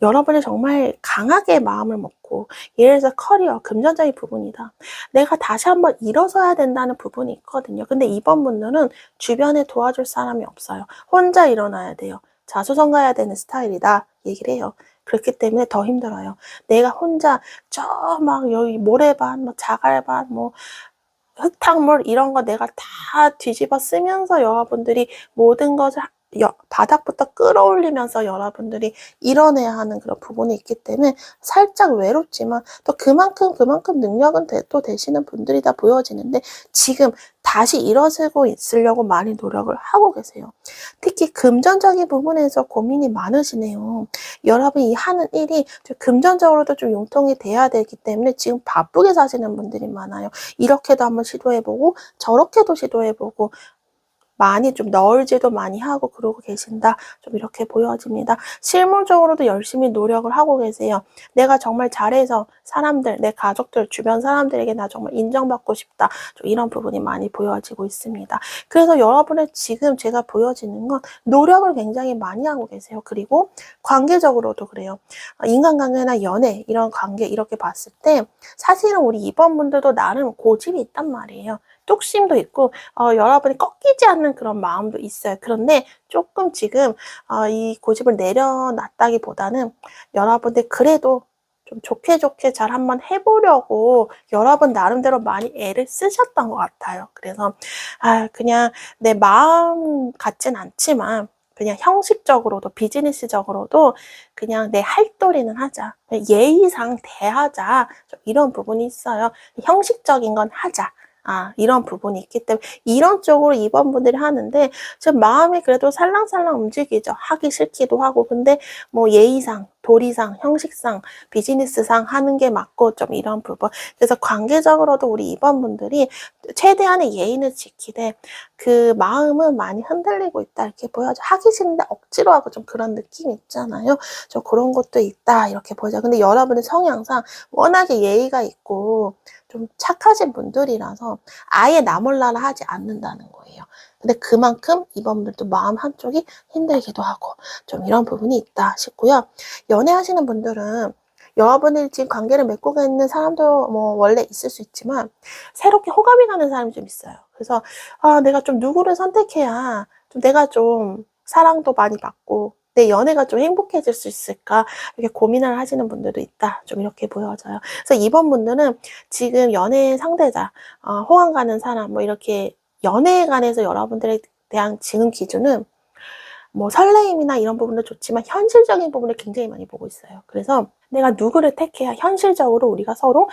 여러분이 정말 강하게 마음을 먹고 예를 들어서 커리어, 금전적인 부분이다. 내가 다시 한번 일어서야 된다는 부분이 있거든요. 근데 2번 분들은 주변에 도와줄 사람이 없어요. 혼자 일어나야 돼요. 자수성가해야 되는 스타일이다 얘기를 해요. 그렇기 때문에 더 힘들어요. 내가 혼자 저 막 여기 모래반, 뭐 자갈반, 뭐 흙탕물 이런 거 내가 다 뒤집어 쓰면서 여러분들이 모든 것을 바닥부터 끌어올리면서 여러분들이 이뤄내야 하는 그런 부분이 있기 때문에 살짝 외롭지만 또 그만큼 능력은 또 되시는 분들이 다 보여지는데 지금 다시 일어서고 있으려고 많이 노력을 하고 계세요. 특히 금전적인 부분에서 고민이 많으시네요. 여러분이 하는 일이 금전적으로도 좀 융통이 돼야 되기 때문에 지금 바쁘게 사시는 분들이 많아요. 이렇게도 한번 시도해보고 저렇게도 시도해보고 많이 좀 널지도 많이 하고 그러고 계신다. 좀 이렇게 보여집니다. 실물적으로도 열심히 노력을 하고 계세요. 내가 정말 잘해서 사람들, 내 가족들, 주변 사람들에게 나 정말 인정받고 싶다. 좀 이런 부분이 많이 보여지고 있습니다. 그래서 여러분의 지금 제가 보여지는 건 노력을 굉장히 많이 하고 계세요. 그리고 관계적으로도 그래요. 인간관계나 연애 이런 관계 이렇게 봤을 때 사실은 우리 2번 분들도 나름 고집이 있단 말이에요. 뚝심도 있고 여러분이 꺾이지 않는 그런 마음도 있어요. 그런데 조금 지금 이 고집을 내려놨다기보다는 여러분들 그래도 좀 좋게 잘 한번 해보려고 여러분 나름대로 많이 애를 쓰셨던 것 같아요. 그래서 그냥 내 마음 같진 않지만 그냥 형식적으로도 비즈니스적으로도 그냥 내 할도리는 하자. 예의상 대하자. 좀 이런 부분이 있어요. 형식적인 건 하자. 이런 부분이 있기 때문에 이런 쪽으로 2번 분들이 하는데 지금 마음이 그래도 살랑살랑 움직이죠. 하기 싫기도 하고 근데 뭐 예의상, 도리상, 형식상, 비즈니스상 하는 게 맞고 좀 이런 부분. 그래서 관계적으로도 우리 2번 분들이 최대한의 예의는 지키되 그 마음은 많이 흔들리고 있다 이렇게 보여져. 하기 싫은데 억지로 하고 좀 그런 느낌이 있잖아요. 좀 그런 것도 있다 이렇게 보여져. 근데 여러분의 성향상 워낙에 예의가 있고 좀 착하신 분들이라서 아예 나 몰라라 하지 않는다는 거예요. 근데 그만큼 이번분들도 마음 한쪽이 힘들기도 하고 좀 이런 부분이 있다 싶고요. 연애하시는 분들은 여러분이 지금 관계를 맺고 있는 사람도 뭐 원래 있을 수 있지만 새롭게 호감이 가는 사람이 좀 있어요. 그래서 내가 좀 누구를 선택해야 좀 내가 좀 사랑도 많이 받고 내 연애가 좀 행복해질 수 있을까 이렇게 고민을 하시는 분들도 있다. 좀 이렇게 보여져요. 그래서 이번 분들은 지금 연애 상대자, 호감 가는 사람 뭐 이렇게 연애에 관해서 여러분들에 대한 지금 기준은 뭐 설레임이나 이런 부분도 좋지만 현실적인 부분을 굉장히 많이 보고 있어요. 그래서 내가 누구를 택해야 현실적으로 우리가 서로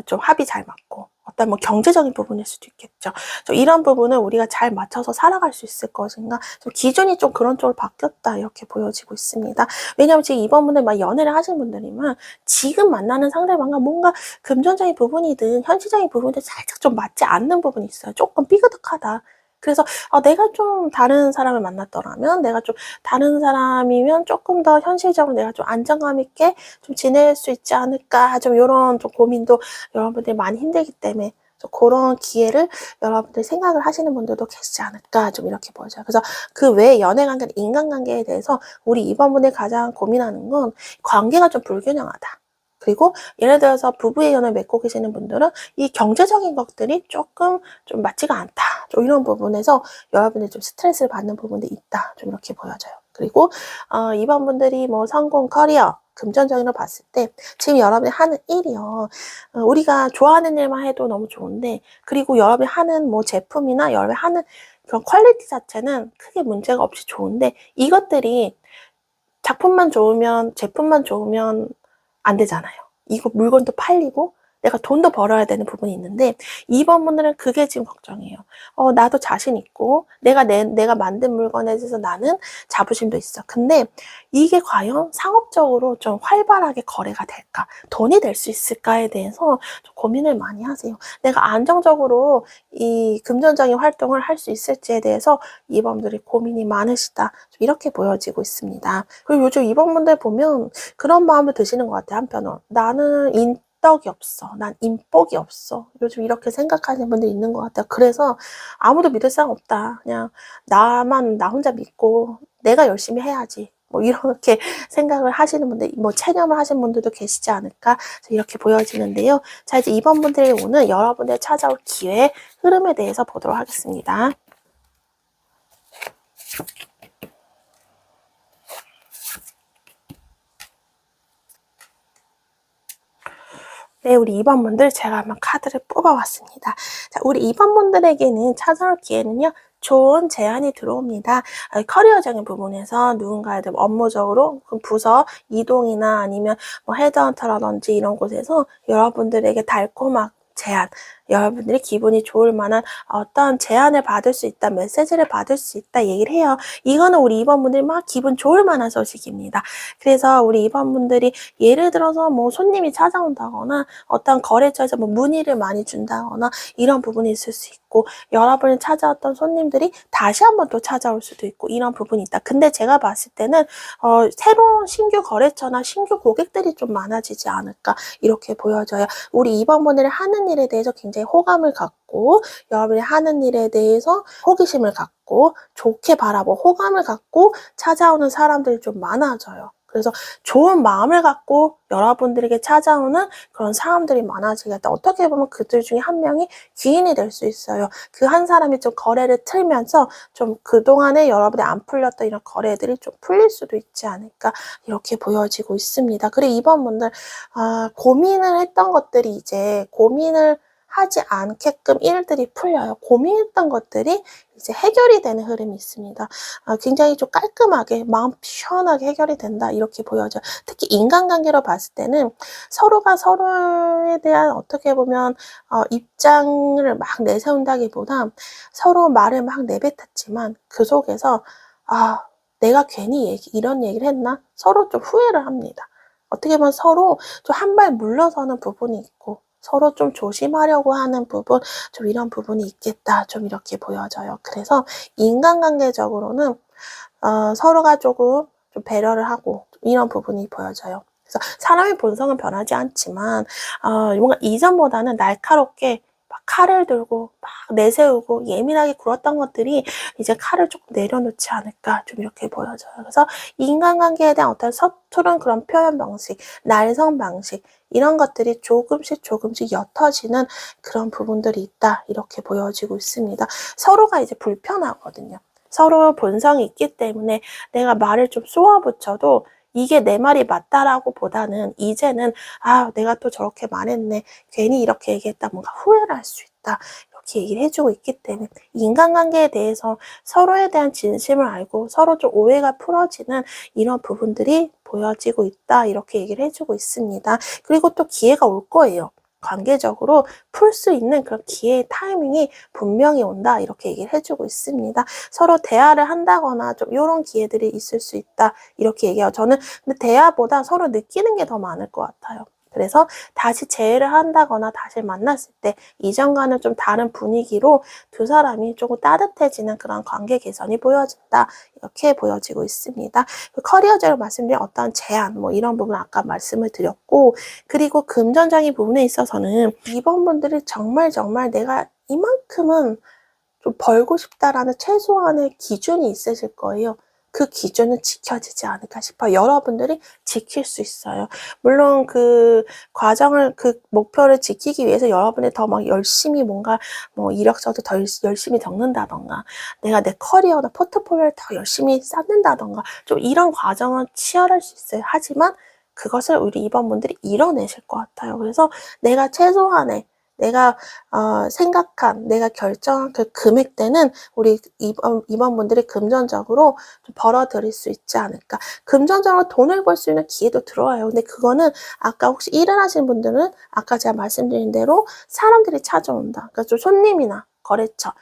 좀 합이 잘 맞고 어떤 뭐 경제적인 부분일 수도 있겠죠. 이런 부분을 우리가 잘 맞춰서 살아갈 수 있을 것인가 좀 기준이 좀 그런 쪽으로 바뀌었다 이렇게 보여지고 있습니다. 왜냐하면 지금 이번 분들 막 연애를 하신 분들이면 지금 만나는 상대방과 뭔가 금전적인 부분이든 현실적인 부분이든 살짝 좀 맞지 않는 부분이 있어요. 조금 삐그덕하다. 그래서 내가 좀 다른 사람을 만났더라면 내가 좀 다른 사람이면 조금 더 현실적으로 내가 좀 안정감 있게 좀 지낼 수 있지 않을까 좀 이런 좀 고민도 여러분들이 많이 힘들기 때문에 그런 기회를 여러분들이 생각을 하시는 분들도 계시지 않을까 좀 이렇게 보여져요. 그래서 그 외에 연애관계, 인간관계에 대해서 우리 이번 분이 가장 고민하는 건 관계가 좀 불균형하다. 그리고 예를 들어서 부부의 연을 맺고 계시는 분들은 이 경제적인 것들이 조금 좀 맞지가 않다. 좀 이런 부분에서 여러분들이 좀 스트레스를 받는 부분도 있다. 좀 이렇게 보여져요. 그리고 이번 분들이 뭐 성공, 커리어, 금전적으로 봤을 때 지금 여러분이 하는 일이요. 우리가 좋아하는 일만 해도 너무 좋은데 그리고 여러분이 하는 뭐 제품이나 여러분이 하는 그런 퀄리티 자체는 크게 문제가 없이 좋은데 이것들이 작품만 좋으면 제품만 좋으면 안 되잖아요. 이거 물건도 팔리고 내가 돈도 벌어야 되는 부분이 있는데 이번 분들은 그게 지금 걱정이에요. 나도 자신 있고 내가 만든 물건에 대해서 나는 자부심도 있어. 근데 이게 과연 상업적으로 좀 활발하게 거래가 될까? 돈이 될 수 있을까에 대해서 좀 고민을 많이 하세요. 내가 안정적으로 이 금전적인 활동을 할 수 있을지에 대해서 이번 분들이 고민이 많으시다. 이렇게 보여지고 있습니다. 그리고 요즘 이번 분들 보면 그런 마음을 드시는 것 같아요. 한편으로 나는 인덕이 없어. 난 인복이 없어. 요즘 이렇게 생각하시는 분들이 있는 것 같아요. 그래서 아무도 믿을 사람 없다. 그냥 나 혼자 믿고 내가 열심히 해야지. 뭐 이렇게 생각을 하시는 분들, 뭐 체념을 하시는 분들도 계시지 않을까 이렇게 보여지는데요. 자, 이제 이번 분들이 오늘 여러분들 찾아올 기회 흐름에 대해서 보도록 하겠습니다. 네, 우리 2번 분들 제가 한번 카드를 뽑아왔습니다. 자, 우리 2번 분들에게는 찾아올 기회는요, 좋은 제안이 들어옵니다. 커리어적인 부분에서 누군가에 대해 업무적으로 부서 이동이나 아니면 뭐 헤드헌터라든지 이런 곳에서 여러분들에게 달콤한 제안, 여러분들이 기분이 좋을 만한 어떤 제안을 받을 수 있다, 메시지를 받을 수 있다 얘기를 해요. 이거는 우리 2번 분들이 막 기분 좋을 만한 소식입니다. 그래서 우리 2번 분들이 예를 들어서 뭐 손님이 찾아온다거나 어떤 거래처에서 뭐 문의를 많이 준다거나 이런 부분이 있을 수 있고, 여러분이 찾아왔던 손님들이 다시 한번 또 찾아올 수도 있고 이런 부분이 있다. 근데 제가 봤을 때는 새로운 신규 거래처나 신규 고객들이 좀 많아지지 않을까 이렇게 보여져요. 우리 2번 분들이 하는 일에 대해서 굉장히 호감을 갖고, 여러분이 하는 일에 대해서 호기심을 갖고 좋게 바라보고 호감을 갖고 찾아오는 사람들이 좀 많아져요. 그래서 좋은 마음을 갖고 여러분들에게 찾아오는 그런 사람들이 많아지겠다. 어떻게 보면 그들 중에 한 명이 귀인이 될 수 있어요. 그 한 사람이 좀 거래를 틀면서 좀 그동안에 여러분이 안 풀렸던 이런 거래들이 좀 풀릴 수도 있지 않을까 이렇게 보여지고 있습니다. 그리고 이번 분들 고민을 했던 것들이 이제 고민을 하지 않게끔 일들이 풀려요. 고민했던 것들이 이제 해결이 되는 흐름이 있습니다. 굉장히 좀 깔끔하게 마음 시원하게 해결이 된다 이렇게 보여져요. 특히 인간관계로 봤을 때는 서로가 서로에 대한 어떻게 보면 입장을 막 내세운다기보다 서로 말을 막 내뱉었지만 그 속에서 내가 괜히 이런 얘기를 했나? 서로 좀 후회를 합니다. 어떻게 보면 서로 좀 한 발 물러서는 부분이 있고 서로 좀 조심하려고 하는 부분, 좀 이런 부분이 있겠다, 좀 이렇게 보여져요. 그래서 인간관계적으로는 서로가 조금 좀 배려를 하고 이런 부분이 보여져요. 그래서 사람의 본성은 변하지 않지만 뭔가 이전보다는 날카롭게 막 칼을 들고 막 내세우고 예민하게 굴었던 것들이 이제 칼을 조금 내려놓지 않을까 좀 이렇게 보여져요. 그래서 인간관계에 대한 어떤 서투른 그런 표현 방식, 날성 방식 이런 것들이 조금씩 옅어지는 그런 부분들이 있다 이렇게 보여지고 있습니다. 서로가 이제 불편하거든요. 서로 본성이 있기 때문에 내가 말을 좀 쏘아붙여도 이게 내 말이 맞다라고 보다는 이제는 내가 또 저렇게 말했네, 괜히 이렇게 얘기했다, 뭔가 후회를 할 수 있다 이렇게 얘기를 해주고 있기 때문에 인간관계에 대해서 서로에 대한 진심을 알고 서로 좀 오해가 풀어지는 이런 부분들이 보여지고 있다 이렇게 얘기를 해주고 있습니다. 그리고 또 기회가 올 거예요. 관계적으로 풀 수 있는 그런 기회의 타이밍이 분명히 온다 이렇게 얘기를 해주고 있습니다. 서로 대화를 한다거나 좀 이런 기회들이 있을 수 있다 이렇게 얘기해요. 저는 근데 대화보다 서로 느끼는 게 더 많을 것 같아요. 그래서 다시 재회를 한다거나 다시 만났을 때 이전과는 좀 다른 분위기로 두 사람이 조금 따뜻해지는 그런 관계 개선이 보여진다 이렇게 보여지고 있습니다. 커리어적으로 말씀드린 어떤 제안 뭐 이런 부분 아까 말씀을 드렸고, 그리고 금전적인 부분에 있어서는 이번 분들이 정말 내가 이만큼은 좀 벌고 싶다라는 최소한의 기준이 있으실 거예요. 그 기준은 지켜지지 않을까 싶어요. 여러분들이 지킬 수 있어요. 물론 그 과정을, 그 목표를 지키기 위해서 여러분이 더 막 열심히 뭔가 뭐 이력서도 더 열심히 적는다던가, 내가 내 커리어나 포트폴리오를 더 열심히 쌓는다던가, 좀 이런 과정은 치열할 수 있어요. 하지만 그것을 우리 이번 분들이 이뤄내실 것 같아요. 그래서 내가 최소한의 내가 생각한, 내가 결정한 그 금액대는 우리 이번 분들이 금전적으로 좀 벌어들일 수 있지 않을까. 금전적으로 돈을 벌 수 있는 기회도 들어와요. 근데 그거는 아까 혹시 일을 하시는 분들은 아까 제가 말씀드린 대로 사람들이 찾아온다. 그러니까 좀 손님이나 거래처,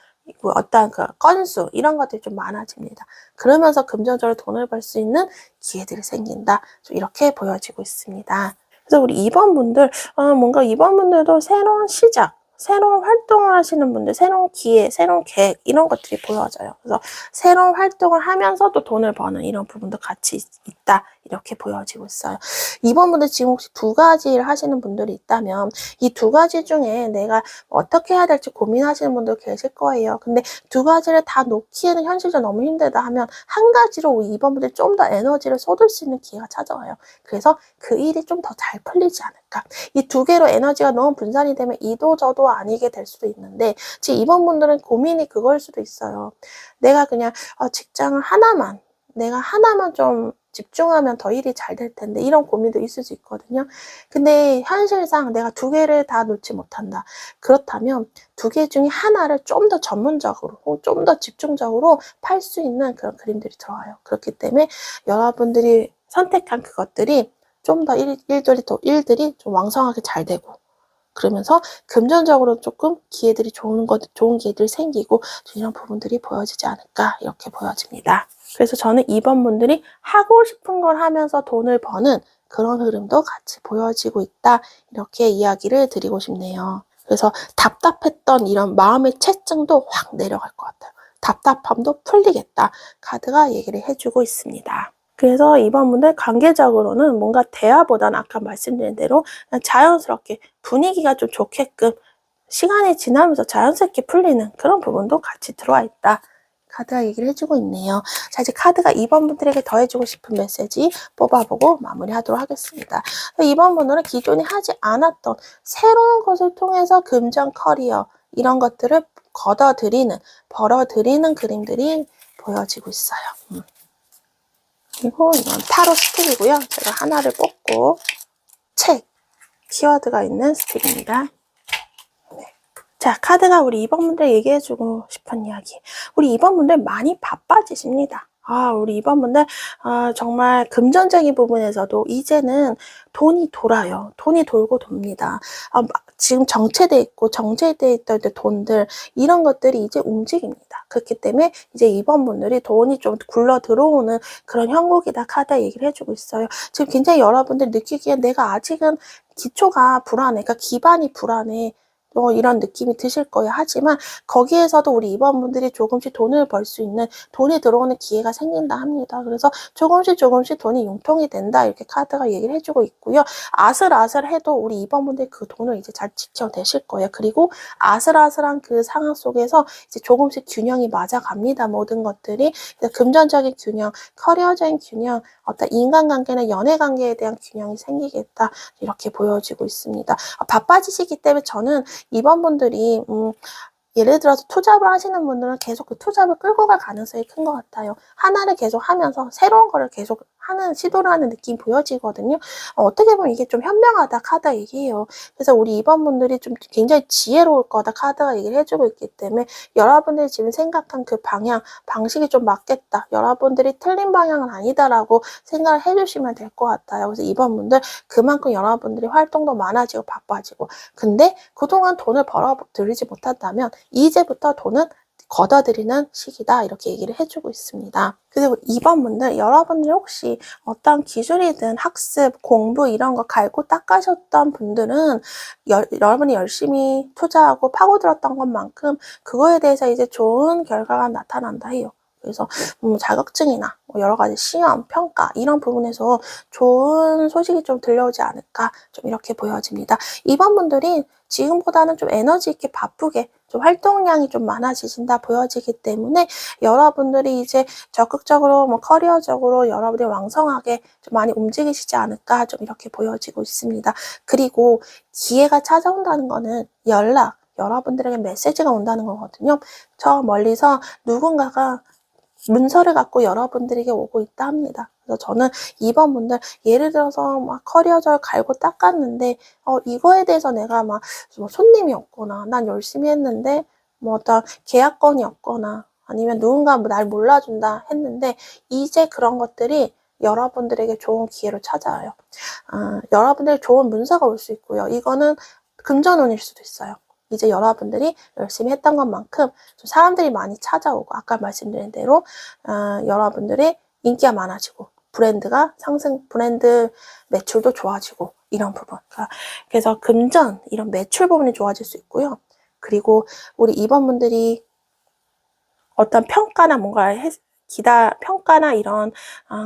어떤 그 건수 이런 것들이 좀 많아집니다. 그러면서 금전적으로 돈을 벌 수 있는 기회들이 생긴다. 좀 이렇게 보여지고 있습니다. 그래서 우리 2번 분들, 뭔가 2번 분들도 새로운 시작, 새로운 활동을 하시는 분들, 새로운 기회, 새로운 계획, 이런 것들이 보여져요. 그래서 새로운 활동을 하면서도 돈을 버는 이런 부분도 같이 있다. 이렇게 보여지고 있어요. 2번 분들 지금 혹시 두 가지 일 하시는 분들이 있다면 이 두 가지 중에 내가 어떻게 해야 될지 고민하시는 분들 계실 거예요. 근데 두 가지를 다 놓기에는 현실적으로 너무 힘들다 하면 한 가지로 2번 분들이 좀 더 에너지를 쏟을 수 있는 기회가 찾아와요. 그래서 그 일이 좀 더 잘 풀리지 않을까. 이 두 개로 에너지가 너무 분산이 되면 이도 저도 아니게 될 수도 있는데, 지금 2번 분들은 고민이 그거일 수도 있어요. 내가 그냥 직장을 내가 하나만 좀 집중하면 더 일이 잘 될 텐데 이런 고민도 있을 수 있거든요. 근데 현실상 내가 두 개를 다 놓지 못한다. 그렇다면 두 개 중에 하나를 좀 더 전문적으로 좀 더 집중적으로 팔 수 있는 그런 그림들이 들어와요. 그렇기 때문에 여러분들이 선택한 그것들이 좀 더 일들이 좀 왕성하게 잘 되고 그러면서 금전적으로 조금 좋은 기회들이 생기고 이런 부분들이 보여지지 않을까 이렇게 보여집니다. 그래서 저는 이번 분들이 하고 싶은 걸 하면서 돈을 버는 그런 흐름도 같이 보여지고 있다. 이렇게 이야기를 드리고 싶네요. 그래서 답답했던 이런 마음의 채증도 확 내려갈 것 같아요. 답답함도 풀리겠다. 카드가 얘기를 해주고 있습니다. 그래서 이번 분들 관계적으로는 뭔가 대화보다는 아까 말씀드린 대로 그냥 자연스럽게 분위기가 좀 좋게끔 시간이 지나면서 자연스럽게 풀리는 그런 부분도 같이 들어와 있다. 카드가 얘기를 해주고 있네요. 자, 이제 카드가 2번 분들에게 더해주고 싶은 메시지 뽑아보고 마무리하도록 하겠습니다. 2번 분들은 기존에 하지 않았던 새로운 것을 통해서 금전 커리어 이런 것들을 벌어들이는 그림들이 보여지고 있어요. 그리고 이건 타로 스틱이고요. 제가 하나를 뽑고 책, 키워드가 있는 스틱입니다. 자, 카드가 우리 2번 분들 얘기해주고 싶은 이야기. 우리 2번 분들 많이 바빠지십니다. 우리 2번 분들 정말 금전적인 부분에서도 이제는 돈이 돌아요. 돈이 돌고 돕니다. 지금 정체돼 있던 돈들 이런 것들이 이제 움직입니다. 그렇기 때문에 이제 2번 분들이 돈이 좀 굴러 들어오는 그런 형국이다 카드 얘기를 해주고 있어요. 지금 굉장히 여러분들 느끼기에 내가 아직은 기초가 불안해, 그러니까 기반이 불안해. 이런 느낌이 드실 거예요. 하지만 거기에서도 우리 2번 분들이 조금씩 돈을 벌 수 있는 돈이 들어오는 기회가 생긴다 합니다. 그래서 조금씩 돈이 융통이 된다 이렇게 카드가 얘기를 해주고 있고요. 아슬아슬해도 우리 2번 분들이 그 돈을 이제 잘 지켜내실 거예요. 그리고 아슬아슬한 그 상황 속에서 이제 조금씩 균형이 맞아갑니다. 모든 것들이 금전적인 균형, 커리어적인 균형, 어떤 인간관계나 연애관계에 대한 균형이 생기겠다 이렇게 보여지고 있습니다. 바빠지시기 때문에 저는 2번 분들이 예를 들어서 투잡을 하시는 분들은 계속 그 투잡을 끌고 갈 가능성이 큰 것 같아요. 하나를 계속 하면서 새로운 거를 계속 시도를 하는 느낌이 보여지거든요. 어떻게 보면 이게 좀 현명하다 카드가 얘기해요. 그래서 우리 2번 분들이 좀 굉장히 지혜로울 거다 카드가 얘기를 해주고 있기 때문에 여러분들이 지금 생각한 그 방식이 좀 맞겠다. 여러분들이 틀린 방향은 아니다라고 생각을 해주시면 될 것 같아요. 그래서 2번 분들 그만큼 여러분들이 활동도 많아지고 바빠지고 근데 그동안 돈을 벌어들이지 못한다면 이제부터 돈은 걷어들이는 시기다 이렇게 얘기를 해주고 있습니다. 그리고 2번 분들 여러분들 혹시 어떤 기술이든 학습, 공부 이런 거 갈고 닦으셨던 분들은 여러분이 열심히 투자하고 파고들었던 것만큼 그거에 대해서 이제 좋은 결과가 나타난다 해요. 그래서 자격증이나 여러 가지 시험, 평가 이런 부분에서 좋은 소식이 좀 들려오지 않을까 좀 이렇게 보여집니다. 2번 분들이 지금보다는 좀 에너지 있게 바쁘게 좀 활동량이 좀 많아지신다 보여지기 때문에 여러분들이 이제 적극적으로 커리어적으로 여러분들이 왕성하게 좀 많이 움직이시지 않을까 좀 이렇게 보여지고 있습니다. 그리고 기회가 찾아온다는 거는 여러분들에게 메시지가 온다는 거거든요. 저 멀리서 누군가가 문서를 갖고 여러분들에게 오고 있다 합니다. 그래서 저는 2번 분들 예를 들어서 커리어절 갈고 닦았는데 이거에 대해서 내가 손님이 없거나 난 열심히 했는데 어떤 계약건이 없거나 아니면 누군가 날 몰라준다 했는데 이제 그런 것들이 여러분들에게 좋은 기회로 찾아와요. 여러분들에게 좋은 문서가 올 수 있고요. 이거는 금전운일 수도 있어요. 이제 여러분들이 열심히 했던 것만큼 좀 사람들이 많이 찾아오고 아까 말씀드린 대로 여러분들의 인기가 많아지고 브랜드 매출도 좋아지고 이런 부분. 그래서 금전 이런 매출 부분이 좋아질 수 있고요. 그리고 우리 2번 분들이 어떤 평가나 평가나 이런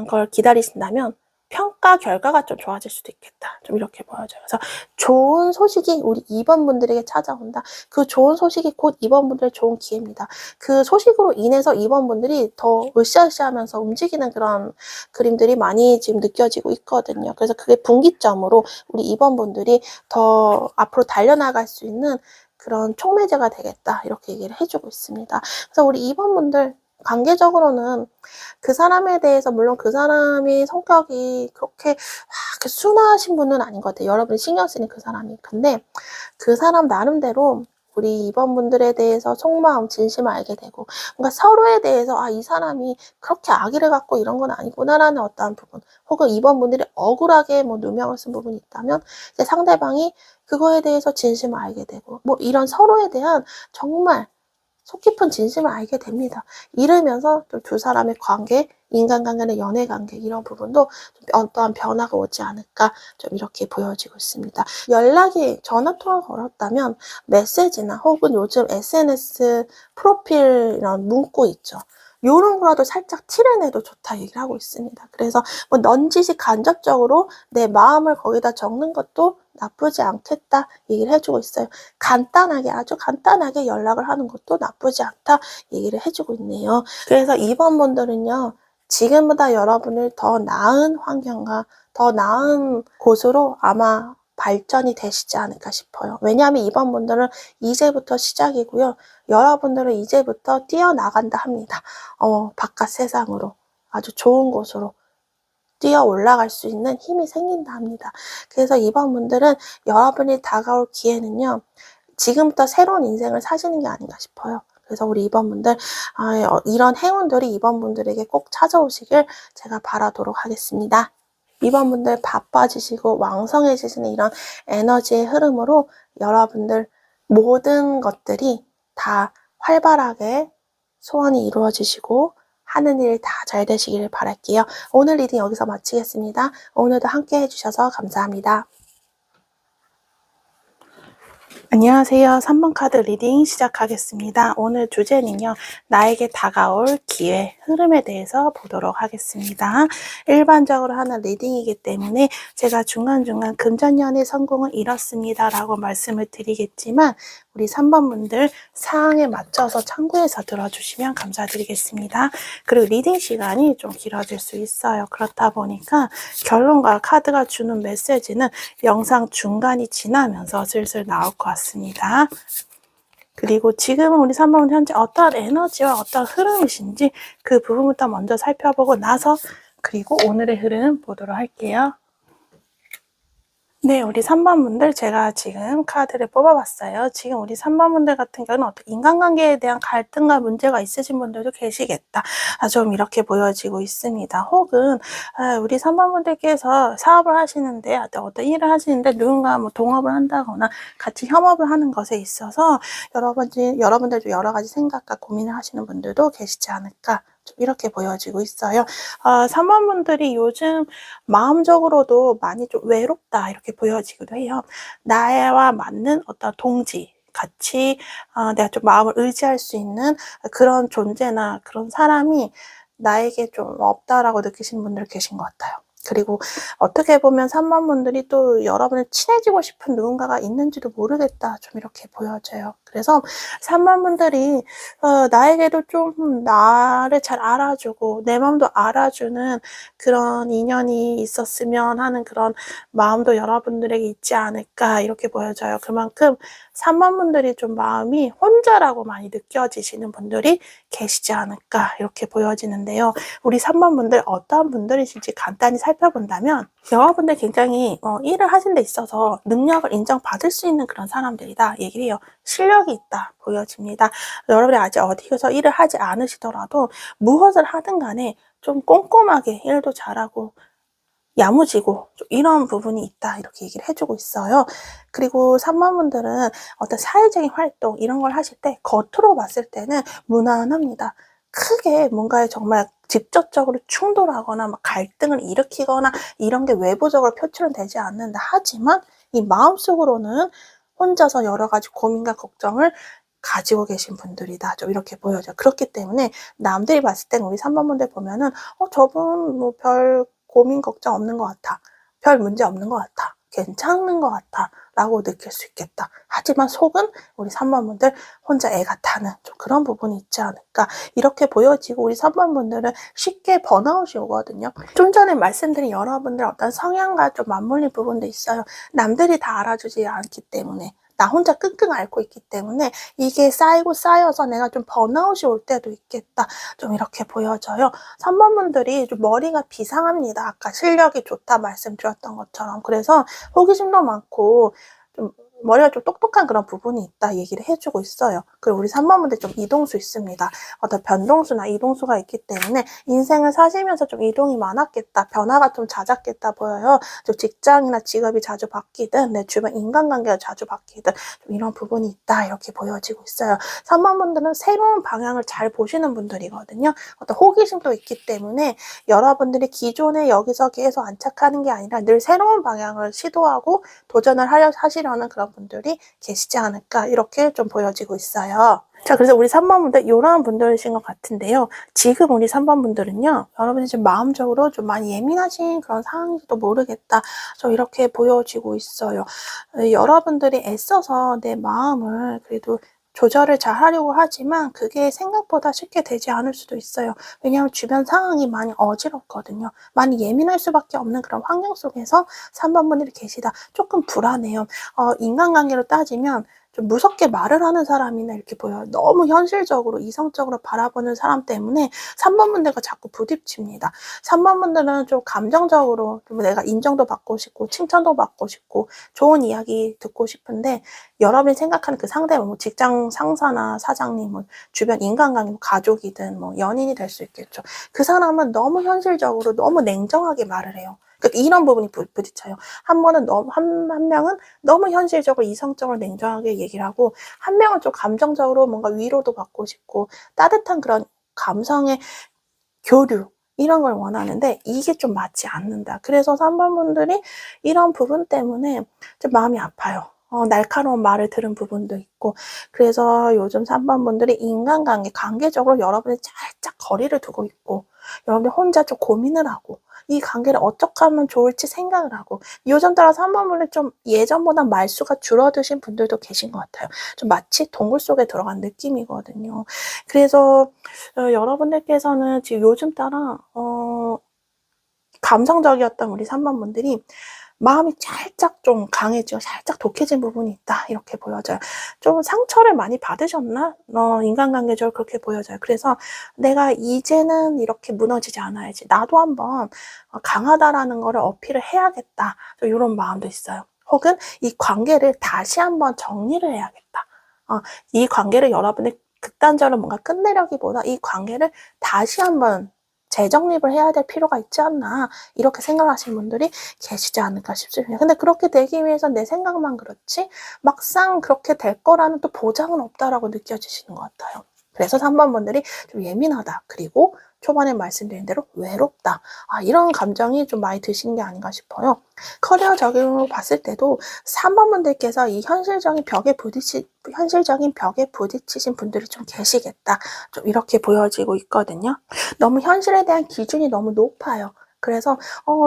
걸 기다리신다면 평가 결과가 좀 좋아질 수도 있겠다. 좀 이렇게 보여져요. 그래서 좋은 소식이 우리 2번 분들에게 찾아온다. 그 좋은 소식이 곧 2번 분들의 좋은 기회입니다. 그 소식으로 인해서 2번 분들이 더 으쌰으쌰하면서 움직이는 그런 그림들이 많이 지금 느껴지고 있거든요. 그래서 그게 분기점으로 우리 2번 분들이 더 앞으로 달려나갈 수 있는 그런 촉매제가 되겠다. 이렇게 얘기를 해주고 있습니다. 그래서 우리 2번 분들 관계적으로는 그 사람에 대해서 물론 그 사람이 성격이 그렇게 순하신 분은 아닌 것 같아요. 여러분이 신경 쓰는 그 사람이. 근데 그 사람 나름대로 우리 2번 분들에 대해서 속마음, 진심을 알게 되고 뭔가 서로에 대해서 이 사람이 그렇게 악의를 갖고 이런 건 아니구나라는 어떠한 부분 혹은 2번 분들이 억울하게 누명을 쓴 부분이 있다면 이제 상대방이 그거에 대해서 진심을 알게 되고 이런 서로에 대한 정말 속 깊은 진심을 알게 됩니다. 이러면서 또 두 사람의 관계, 인간관계나 연애관계 이런 부분도 좀 어떠한 변화가 오지 않을까 좀 이렇게 보여지고 있습니다. 연락이 전화통화가 어렵다면 메시지나 혹은 요즘 SNS 프로필 이런 문구 있죠. 요런 거라도 살짝 티를 내도 좋다 얘기를 하고 있습니다. 그래서 넌지시 간접적으로 내 마음을 거기다 적는 것도 나쁘지 않겠다 얘기를 해주고 있어요. 간단하게 아주 간단하게 연락을 하는 것도 나쁘지 않다 얘기를 해주고 있네요. 그래서 2번 분들은요. 지금보다 여러분을 더 나은 환경과 더 나은 곳으로 아마 발전이 되시지 않을까 싶어요. 왜냐하면 2번 분들은 이제부터 시작이고요. 여러분들은 이제부터 뛰어나간다 합니다. 바깥 세상으로 아주 좋은 곳으로 뛰어 올라갈 수 있는 힘이 생긴다 합니다. 그래서 2번 분들은 여러분이 다가올 기회는요. 지금부터 새로운 인생을 사시는 게 아닌가 싶어요. 그래서 우리 2번 분들 이런 행운들이 2번 분들에게 꼭 찾아오시길 제가 바라도록 하겠습니다. 2번 분들 바빠지시고 왕성해지시는 이런 에너지의 흐름으로 여러분들 모든 것들이 다 활발하게 소원이 이루어지시고 하는 일 다 잘 되시기를 바랄게요. 오늘 리딩 여기서 마치겠습니다. 오늘도 함께 해주셔서 감사합니다. 안녕하세요. 3번 카드 리딩 시작하겠습니다. 오늘 주제는요. 나에게 다가올 기회, 흐름에 대해서 보도록 하겠습니다. 일반적으로 하는 리딩이기 때문에 제가 중간중간 금전연의 성공을 이뤘습니다 라고 말씀을 드리겠지만 우리 3번 분들 사항에 맞춰서 참고해서 들어주시면 감사드리겠습니다. 그리고 리딩 시간이 좀 길어질 수 있어요. 그렇다 보니까 결론과 카드가 주는 메시지는 영상 중간이 지나면서 슬슬 나올 것 같습니다. 그리고 지금은 우리 3번은 현재 어떠한 에너지와 어떠한 흐름이신지 그 부분부터 먼저 살펴보고 나서 그리고 오늘의 흐름 보도록 할게요. 네, 우리 3번 분들 제가 지금 카드를 뽑아봤어요. 지금 우리 3번 분들 같은 경우는 어떻게 인간관계에 대한 갈등과 문제가 있으신 분들도 계시겠다. 좀 이렇게 보여지고 있습니다. 혹은 우리 3번 분들께서 사업을 하시는데 어떤 일을 하시는데 누군가 동업을 한다거나 같이 협업을 하는 것에 있어서 여러분들도 여러 가지 생각과 고민을 하시는 분들도 계시지 않을까. 이렇게 보여지고 있어요. 3번 분들이 요즘 마음적으로도 많이 좀 외롭다 이렇게 보여지기도 해요. 나와 맞는 어떤 동지 같이 내가 좀 마음을 의지할 수 있는 그런 존재나 그런 사람이 나에게 좀 없다라고 느끼시는 분들 계신 것 같아요. 그리고 어떻게 보면 3번 분들이 또 여러분을 친해지고 싶은 누군가가 있는지도 모르겠다 좀 이렇게 보여져요. 그래서 3번 분들이 나에게도 좀 나를 잘 알아주고 내 마음도 알아주는 그런 인연이 있었으면 하는 그런 마음도 여러분들에게 있지 않을까 이렇게 보여져요. 그만큼 3번 분들이 좀 마음이 혼자라고 많이 느껴지시는 분들이 계시지 않을까 이렇게 보여지는데요. 우리 3번 분들 어떠한 분들이신지 간단히 살펴본다면 여러분들 굉장히 일을 하신 데 있어서 능력을 인정받을 수 있는 그런 사람들이다 얘기를 해요. 실력이 있다 보여집니다. 여러분이 아직 어디에서 일을 하지 않으시더라도 무엇을 하든 간에 좀 꼼꼼하게 일도 잘하고 야무지고 이런 부분이 있다 이렇게 얘기를 해주고 있어요. 그리고 3번 분들은 어떤 사회적인 활동 이런 걸 하실 때 겉으로 봤을 때는 무난합니다. 크게 뭔가에 정말 직접적으로 충돌하거나 갈등을 일으키거나 이런 게 외부적으로 표출은 되지 않는다 하지만 이 마음속으로는 혼자서 여러 가지 고민과 걱정을 가지고 계신 분들이다. 좀 이렇게 보여져요. 그렇기 때문에 남들이 봤을 땐 우리 3번 분들 보면은 저분 별 고민 걱정 없는 것 같아. 별 문제 없는 것 같아. 괜찮은 것 같아. 라고 느낄 수 있겠다. 하지만 속은 우리 3번 분들 혼자 애가 타는 좀 그런 부분이 있지 않을까. 이렇게 보여지고 우리 3번 분들은 쉽게 번아웃이 오거든요. 좀 전에 말씀드린 여러분들 어떤 성향과 좀 맞물린 부분도 있어요. 남들이 다 알아주지 않기 때문에. 나 혼자 끙끙 앓고 있기 때문에 이게 쌓이고 쌓여서 내가 좀 번아웃이 올 때도 있겠다. 좀 이렇게 보여져요. 3번 분들이 좀 머리가 비상합니다. 아까 실력이 좋다 말씀드렸던 것처럼. 그래서 호기심도 많고 좀 머리가 좀 똑똑한 그런 부분이 있다 얘기를 해주고 있어요. 그리고 우리 3번 분들 좀 이동수 있습니다. 어떤 변동수나 이동수가 있기 때문에 인생을 사시면서 좀 이동이 많았겠다. 변화가 좀 잦았겠다 보여요. 좀 직장이나 직업이 자주 바뀌든 내 주변 인간관계가 자주 바뀌든 좀 이런 부분이 있다 이렇게 보여지고 있어요. 3번 분들은 새로운 방향을 잘 보시는 분들이거든요. 어떤 호기심도 있기 때문에 여러분들이 기존에 여기저기에서 안착하는 게 아니라 늘 새로운 방향을 시도하고 도전을 하시려는 그런 분들이 계시지 않을까 이렇게 좀 보여지고 있어요. 자, 그래서 우리 3번 분들 이러한 분들이신 것 같은데요. 지금 우리 3번 분들은요. 여러분이 지금 마음적으로 좀 많이 예민하신 그런 상황인지도 모르겠다. 저 이렇게 보여지고 있어요. 여러분들이 애써서 내 마음을 그래도 조절을 잘 하려고 하지만 그게 생각보다 쉽게 되지 않을 수도 있어요. 왜냐하면 주변 상황이 많이 어지럽거든요. 많이 예민할 수밖에 없는 그런 환경 속에서 3번 분들이 계시다. 조금 불안해요. 인간관계로 따지면 좀 무섭게 말을 하는 사람이나 이렇게 보여요. 너무 현실적으로 이성적으로 바라보는 사람 때문에 3번 분들과 자꾸 부딪힙니다. 3번 분들은 좀 감정적으로 좀 내가 인정도 받고 싶고 칭찬도 받고 싶고 좋은 이야기 듣고 싶은데 여러분이 생각하는 그 상대방 뭐 직장 상사나 사장님 뭐 주변 인간관계 뭐 가족이든 뭐 연인이 될 수 있겠죠. 그 사람은 너무 현실적으로 너무 냉정하게 말을 해요. 그러니까 이런 부분이 부딪혀요. 한 명은 너무 현실적으로 이성적으로 냉정하게 얘기를 하고 한 명은 좀 감정적으로 뭔가 위로도 받고 싶고 따뜻한 그런 감성의 교류 이런 걸 원하는데 이게 좀 맞지 않는다. 그래서 3번 분들이 이런 부분 때문에 좀 마음이 아파요. 날카로운 말을 들은 부분도 있고 그래서 요즘 3번 분들이 인간관계 관계적으로 여러분이 살짝 거리를 두고 있고 여러분이 혼자 좀 고민을 하고 이 관계를 어떻게 하면 좋을지 생각을 하고 요즘 따라 3번 분들 좀 예전보다 말수가 줄어드신 분들도 계신 것 같아요. 좀 마치 동굴 속에 들어간 느낌이거든요. 그래서 여러분들께서는 지금 요즘 따라 감성적이었던 우리 3번 분들이 마음이 살짝 좀 강해지고 살짝 독해진 부분이 있다 이렇게 보여져요. 좀 상처를 많이 받으셨나? 인간관계적으로 그렇게 보여져요. 그래서 내가 이제는 이렇게 무너지지 않아야지. 나도 한번 강하다라는 거를 어필을 해야겠다. 이런 마음도 있어요. 혹은 이 관계를 다시 한번 정리를 해야겠다. 이 관계를 여러분이 극단적으로 뭔가 끝내려기보다 이 관계를 다시 한번 재정립을 해야 될 필요가 있지 않나 이렇게 생각하시는 분들이 계시지 않을까 싶습니다. 근데 그렇게 되기 위해서 내 생각만 그렇지 막상 그렇게 될 거라는 또 보장은 없다라고 느껴지시는 것 같아요. 그래서 3번 분들이 좀 예민하다. 그리고 초반에 말씀드린 대로 외롭다. 이런 감정이 좀 많이 드시는 게 아닌가 싶어요. 커리어적으로 봤을 때도 3번 분들께서 이 현실적인 벽에 부딪히신 분들이 좀 계시겠다. 좀 이렇게 보여지고 있거든요. 너무 현실에 대한 기준이 너무 높아요. 그래서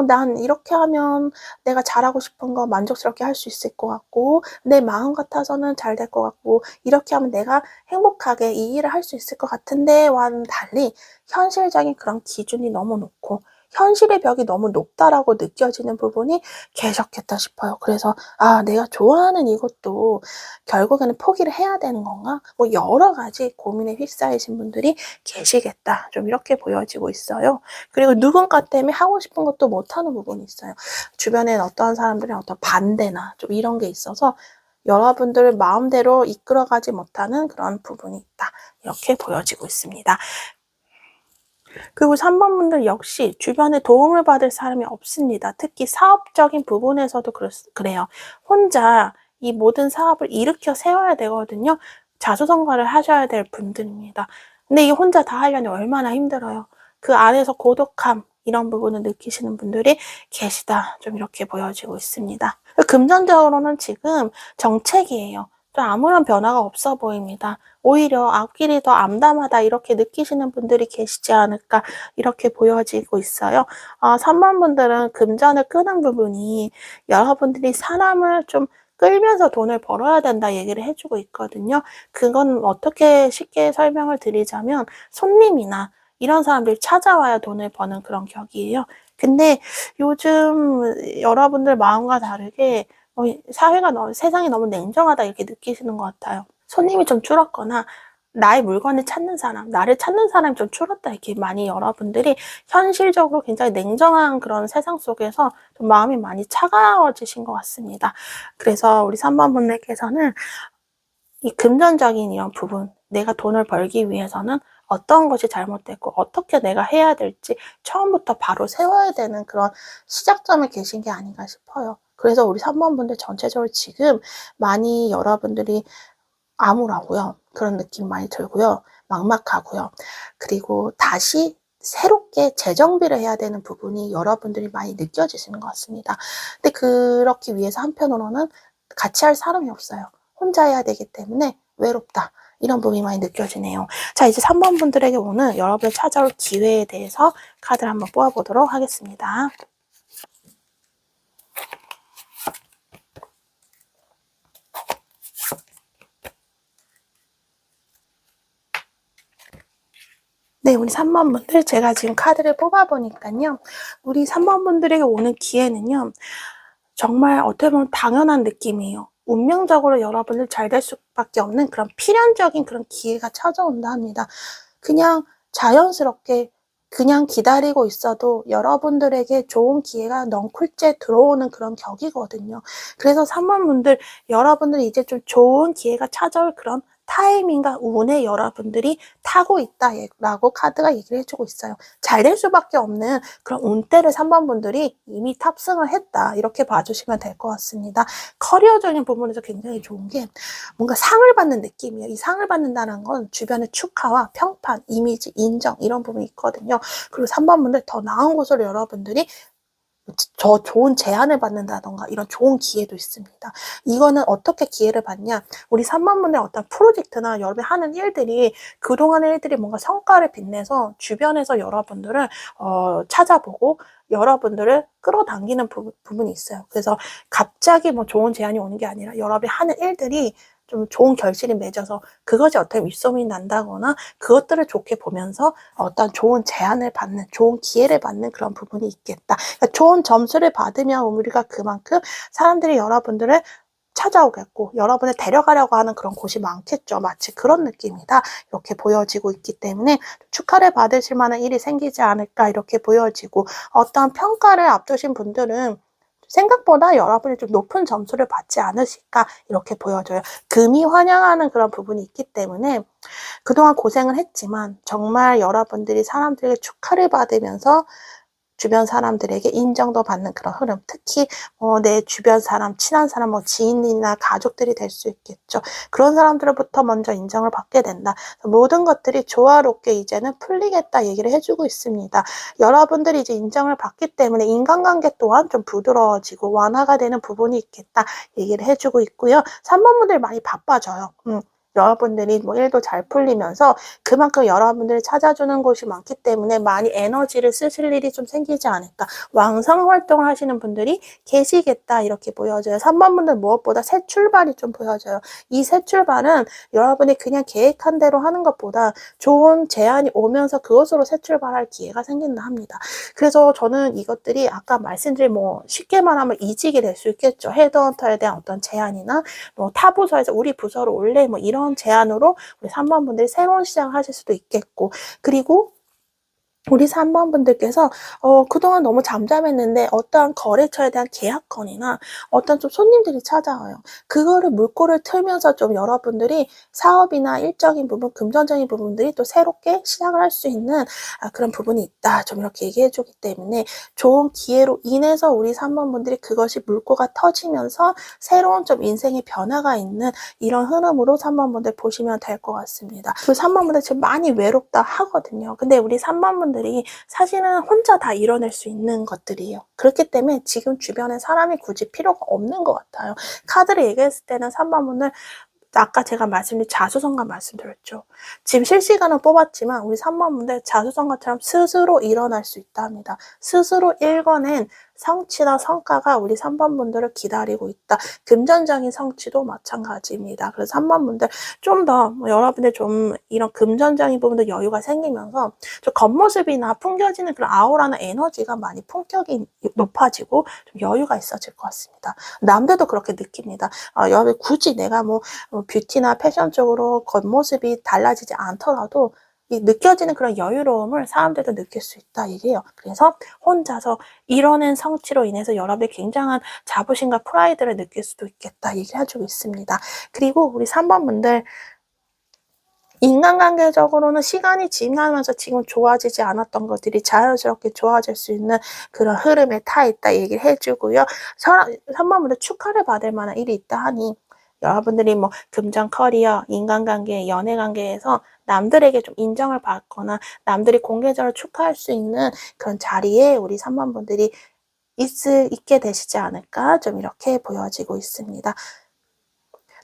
난 이렇게 하면 내가 잘하고 싶은 거 만족스럽게 할 수 있을 것 같고 내 마음 같아서는 잘 될 것 같고 이렇게 하면 내가 행복하게 이 일을 할 수 있을 것 같은데와는 달리 현실적인 그런 기준이 너무 높고 현실의 벽이 너무 높다라고 느껴지는 부분이 계셨겠다 싶어요. 그래서 내가 좋아하는 이것도 결국에는 포기를 해야 되는 건가? 뭐 여러 가지 고민에 휩싸이신 분들이 계시겠다. 좀 이렇게 보여지고 있어요. 그리고 누군가 때문에 하고 싶은 것도 못하는 부분이 있어요. 주변엔 어떤 사람들의 어떤 반대나 좀 이런 게 있어서 여러분들을 마음대로 이끌어가지 못하는 그런 부분이 있다. 이렇게 보여지고 있습니다. 그리고 3번 분들 역시 주변에 도움을 받을 사람이 없습니다. 특히 사업적인 부분에서도 그래요. 혼자 이 모든 사업을 일으켜 세워야 되거든요. 자수성가를 하셔야 될 분들입니다. 근데 이 혼자 다 하려니 얼마나 힘들어요. 그 안에서 고독함 이런 부분을 느끼시는 분들이 계시다. 좀 이렇게 보여지고 있습니다. 금전적으로는 지금 정책이에요. 좀 아무런 변화가 없어 보입니다. 오히려 앞길이 더 암담하다 이렇게 느끼시는 분들이 계시지 않을까 이렇게 보여지고 있어요. 3번 분들은 금전을 끄는 부분이 여러분들이 사람을 좀 끌면서 돈을 벌어야 된다 얘기를 해주고 있거든요. 그건 어떻게 쉽게 설명을 드리자면 손님이나 이런 사람들이 찾아와야 돈을 버는 그런 격이에요. 근데 요즘 여러분들 마음과 다르게 세상이 너무 냉정하다 이렇게 느끼시는 것 같아요. 손님이 좀 줄었거나 나의 물건을 찾는 사람, 나를 찾는 사람이 좀 줄었다 이렇게 많이 여러분들이 현실적으로 굉장히 냉정한 그런 세상 속에서 좀 마음이 많이 차가워지신 것 같습니다. 그래서 우리 3번 분들께서는 이 금전적인 이런 부분, 내가 돈을 벌기 위해서는 어떤 것이 잘못됐고 어떻게 내가 해야 될지 처음부터 바로 세워야 되는 그런 시작점에 계신 게 아닌가 싶어요. 그래서 우리 3번 분들 전체적으로 지금 많이 여러분들이 암울하고요. 그런 느낌 많이 들고요. 막막하고요. 그리고 다시 새롭게 재정비를 해야 되는 부분이 여러분들이 많이 느껴지시는 것 같습니다. 근데 그렇기 위해서 한편으로는 같이 할 사람이 없어요. 혼자 해야 되기 때문에 외롭다. 이런 부분이 많이 느껴지네요. 자, 이제 3번 분들에게 오늘 여러분을 찾아올 기회에 대해서 카드를 한번 뽑아보도록 하겠습니다. 네, 우리 3번 분들 제가 지금 카드를 뽑아보니까요. 우리 3번 분들에게 오는 기회는요. 정말 어떻게 보면 당연한 느낌이에요. 운명적으로 여러분들 잘 될 수밖에 없는 그런 필연적인 그런 기회가 찾아온다 합니다. 그냥 자연스럽게 그냥 기다리고 있어도 여러분들에게 좋은 기회가 넝쿨째 들어오는 그런 격이거든요. 그래서 3번 분들, 여러분들이 이제 좀 좋은 기회가 찾아올 그런 타이밍과 운에 여러분들이 타고 있다라고 카드가 얘기를 해주고 있어요. 잘 될 수밖에 없는 그런 운대를 3번 분들이 이미 탑승을 했다. 이렇게 봐주시면 될 것 같습니다. 커리어적인 부분에서 굉장히 좋은 게 뭔가 상을 받는 느낌이에요. 이 상을 받는다는 건 주변의 축하와 평판, 이미지, 인정 이런 부분이 있거든요. 그리고 3번 분들 더 나은 곳으로 여러분들이 더 좋은 제안을 받는다던가 이런 좋은 기회도 있습니다. 이거는 어떻게 기회를 받냐? 우리 3번 분의 어떤 프로젝트나 여러분이 하는 일들이 그동안의 일들이 뭔가 성과를 빛내서 주변에서 여러분들을 찾아보고 여러분들을 끌어당기는 부분이 있어요. 그래서 갑자기 뭐 좋은 제안이 오는 게 아니라 여러분이 하는 일들이 좀 좋은 결실이 맺어서 그것이 어떻게 윗소문이 난다거나 그것들을 좋게 보면서 어떤 좋은 제안을 받는, 좋은 기회를 받는 그런 부분이 있겠다. 그러니까 좋은 점수를 받으면 우리가 그만큼 사람들이 여러분들을 찾아오겠고 여러분을 데려가려고 하는 그런 곳이 많겠죠. 마치 그런 느낌이다. 이렇게 보여지고 있기 때문에 축하를 받으실 만한 일이 생기지 않을까 이렇게 보여지고 어떤 평가를 앞두신 분들은 생각보다 여러분이 좀 높은 점수를 받지 않으실까 이렇게 보여져요. 금이 환영하는 그런 부분이 있기 때문에 그동안 고생을 했지만 정말 여러분들이 사람들에게 축하를 받으면서 주변 사람들에게 인정도 받는 그런 흐름, 특히 내 주변 사람, 친한 사람, 지인이나 가족들이 될 수 있겠죠. 그런 사람들로부터 먼저 인정을 받게 된다. 모든 것들이 조화롭게 이제는 풀리겠다 얘기를 해주고 있습니다. 여러분들이 이제 인정을 받기 때문에 인간관계 또한 좀 부드러워지고 완화가 되는 부분이 있겠다 얘기를 해주고 있고요. 3번 분들 많이 바빠져요. 여러분들이 뭐 일도 잘 풀리면서 그만큼 여러분들이 찾아주는 곳이 많기 때문에 많이 에너지를 쓰실 일이 좀 생기지 않을까. 왕성 활동을 하시는 분들이 계시겠다 이렇게 보여져요. 3번 분들 무엇보다 새 출발이 좀 보여져요. 이 새 출발은 여러분이 그냥 계획한 대로 하는 것보다 좋은 제안이 오면서 그것으로 새 출발할 기회가 생긴다 합니다. 그래서 저는 이것들이 아까 말씀드린 뭐 쉽게 말하면 이직이 될 수 있겠죠. 헤드헌터에 대한 어떤 제안이나 뭐 타 부서에서 우리 부서로 올래 뭐 이런 제안으로 우리 3번 분들이 새로운 시작을 하실 수도 있겠고 그리고 우리 3번 분들께서 그동안 너무 잠잠했는데 어떠한 거래처에 대한 계약건이나 어떤 좀 손님들이 찾아와요. 그거를 물꼬를 틀면서 좀 여러분들이 사업이나 일적인 부분, 금전적인 부분들이 또 새롭게 시작을 할 수 있는 그런 부분이 있다. 좀 이렇게 얘기해 주기 때문에 좋은 기회로 인해서 우리 3번 분들이 그것이 물꼬가 터지면서 새로운 좀 인생의 변화가 있는 이런 흐름으로 3번 분들 보시면 될 것 같습니다. 그 3번 분들 지금 많이 외롭다 하거든요. 근데 우리 3번 분들이 사실은 혼자 다 이뤄낼 수 있는 것들이에요. 그렇기 때문에 지금 주변에 사람이 굳이 필요가 없는 것 같아요. 카드를 얘기했을 때는 3번 분들 아까 제가 말씀드린 자수성가 말씀드렸죠. 지금 실시간은 뽑았지만 우리 3번 분들 자수성가처럼 스스로 일어날 수 있다 합니다. 스스로 읽어낸 성취나 성과가 우리 3번 분들을 기다리고 있다. 금전적인 성취도 마찬가지입니다. 그래서 3번 분들 좀 더 여러분들 좀 이런 금전적인 부분도 여유가 생기면서 좀 겉모습이나 풍겨지는 그런 아우라나 에너지가 많이 품격이 높아지고 좀 여유가 있어질 것 같습니다. 남들도 그렇게 느낍니다. 여러분 굳이 내가 뭐 뷰티나 패션 쪽으로 겉모습이 달라지지 않더라도 느껴지는 그런 여유로움을 사람들도 느낄 수 있다 얘기해요. 그래서 혼자서 이뤄낸 성취로 인해서 여러분이 굉장한 자부심과 프라이드를 느낄 수도 있겠다 얘기를 해주고 있습니다. 그리고 우리 3번 분들 인간관계적으로는 시간이 지나면서 지금 좋아지지 않았던 것들이 자연스럽게 좋아질 수 있는 그런 흐름에 타 있다 얘기를 해주고요. 3번 분들 축하를 받을 만한 일이 있다 하니 여러분들이 뭐 금전 커리어, 인간관계, 연애관계에서 남들에게 좀 인정을 받거나 남들이 공개적으로 축하할 수 있는 그런 자리에 우리 3번 분들이 있게 되시지 않을까 좀 이렇게 보여지고 있습니다.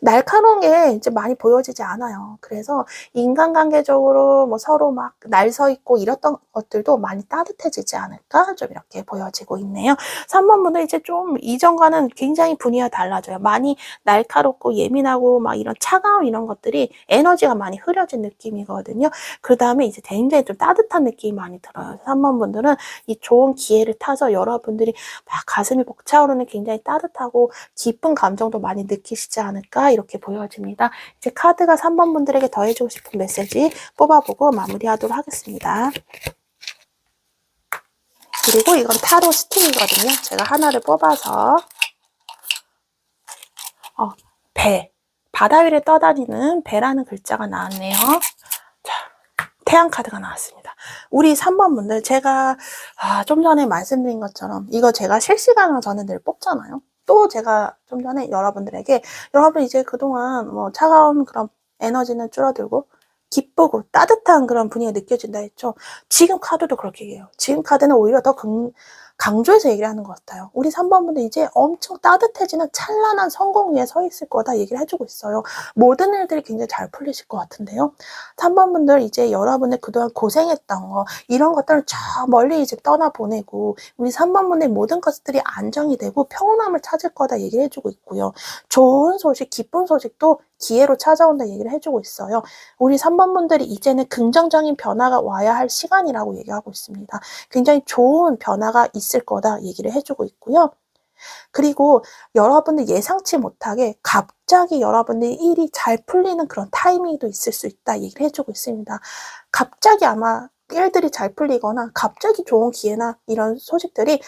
날카로운 게 이제 많이 보여지지 않아요. 그래서 인간관계적으로 뭐 서로 막 날 서 있고 이랬던 것들도 많이 따뜻해지지 않을까 좀 이렇게 보여지고 있네요. 3번 분은 이제 좀 이전과는 굉장히 분위기가 달라져요. 많이 날카롭고 예민하고 막 이런 차가운 이런 것들이 에너지가 많이 흐려진 느낌이거든요. 그 다음에 이제 굉장히 좀 따뜻한 느낌이 많이 들어요. 3번 분들은 이 좋은 기회를 타서 여러분들이 막 가슴이 벅차오르는 굉장히 따뜻하고 깊은 감정도 많이 느끼시지 않을까 이렇게 보여집니다. 이제 카드가 3번 분들에게 더해주고 싶은 메시지 뽑아보고 마무리하도록 하겠습니다. 그리고 이건 타로 스틱이거든요. 제가 하나를 뽑아서 배, 바다 위를 떠다니는 배라는 글자가 나왔네요. 자, 태양 카드가 나왔습니다. 우리 3번 분들 제가 좀 전에 말씀드린 것처럼 이거 제가 실시간으로 저는 늘 뽑잖아요. 또 제가 좀 전에 여러분들에게 여러분 이제 그동안 뭐 차가운 그런 에너지는 줄어들고 기쁘고 따뜻한 그런 분위기가 느껴진다 했죠. 지금 카드도 그렇게 얘기해요. 지금 카드는 오히려 더 강조해서 얘기를 하는 것 같아요. 우리 3번 분들 이제 엄청 따뜻해지는 찬란한 성공 위에 서 있을 거다 얘기를 해주고 있어요. 모든 일들이 굉장히 잘 풀리실 것 같은데요. 3번 분들 이제 여러분들 그동안 고생했던 거 이런 것들을 저 멀리 이제 떠나보내고 우리 3번 분들 모든 것들이 안정이 되고 평온함을 찾을 거다 얘기를 해주고 있고요. 좋은 소식, 기쁜 소식도 기회로 찾아온다 얘기를 해주고 있어요. 우리 3번 분들이 이제는 긍정적인 변화가 와야 할 시간이라고 얘기하고 있습니다. 굉장히 좋은 변화가 있을 거다 얘기를 해주고 있고요. 그리고 여러분들 예상치 못하게 갑자기 여러분들이 일이 잘 풀리는 그런 타이밍도 있을 수 있다 얘기를 해주고 있습니다. 갑자기 아마 일들이 잘 풀리거나 갑자기 좋은 기회나 이런 소식들이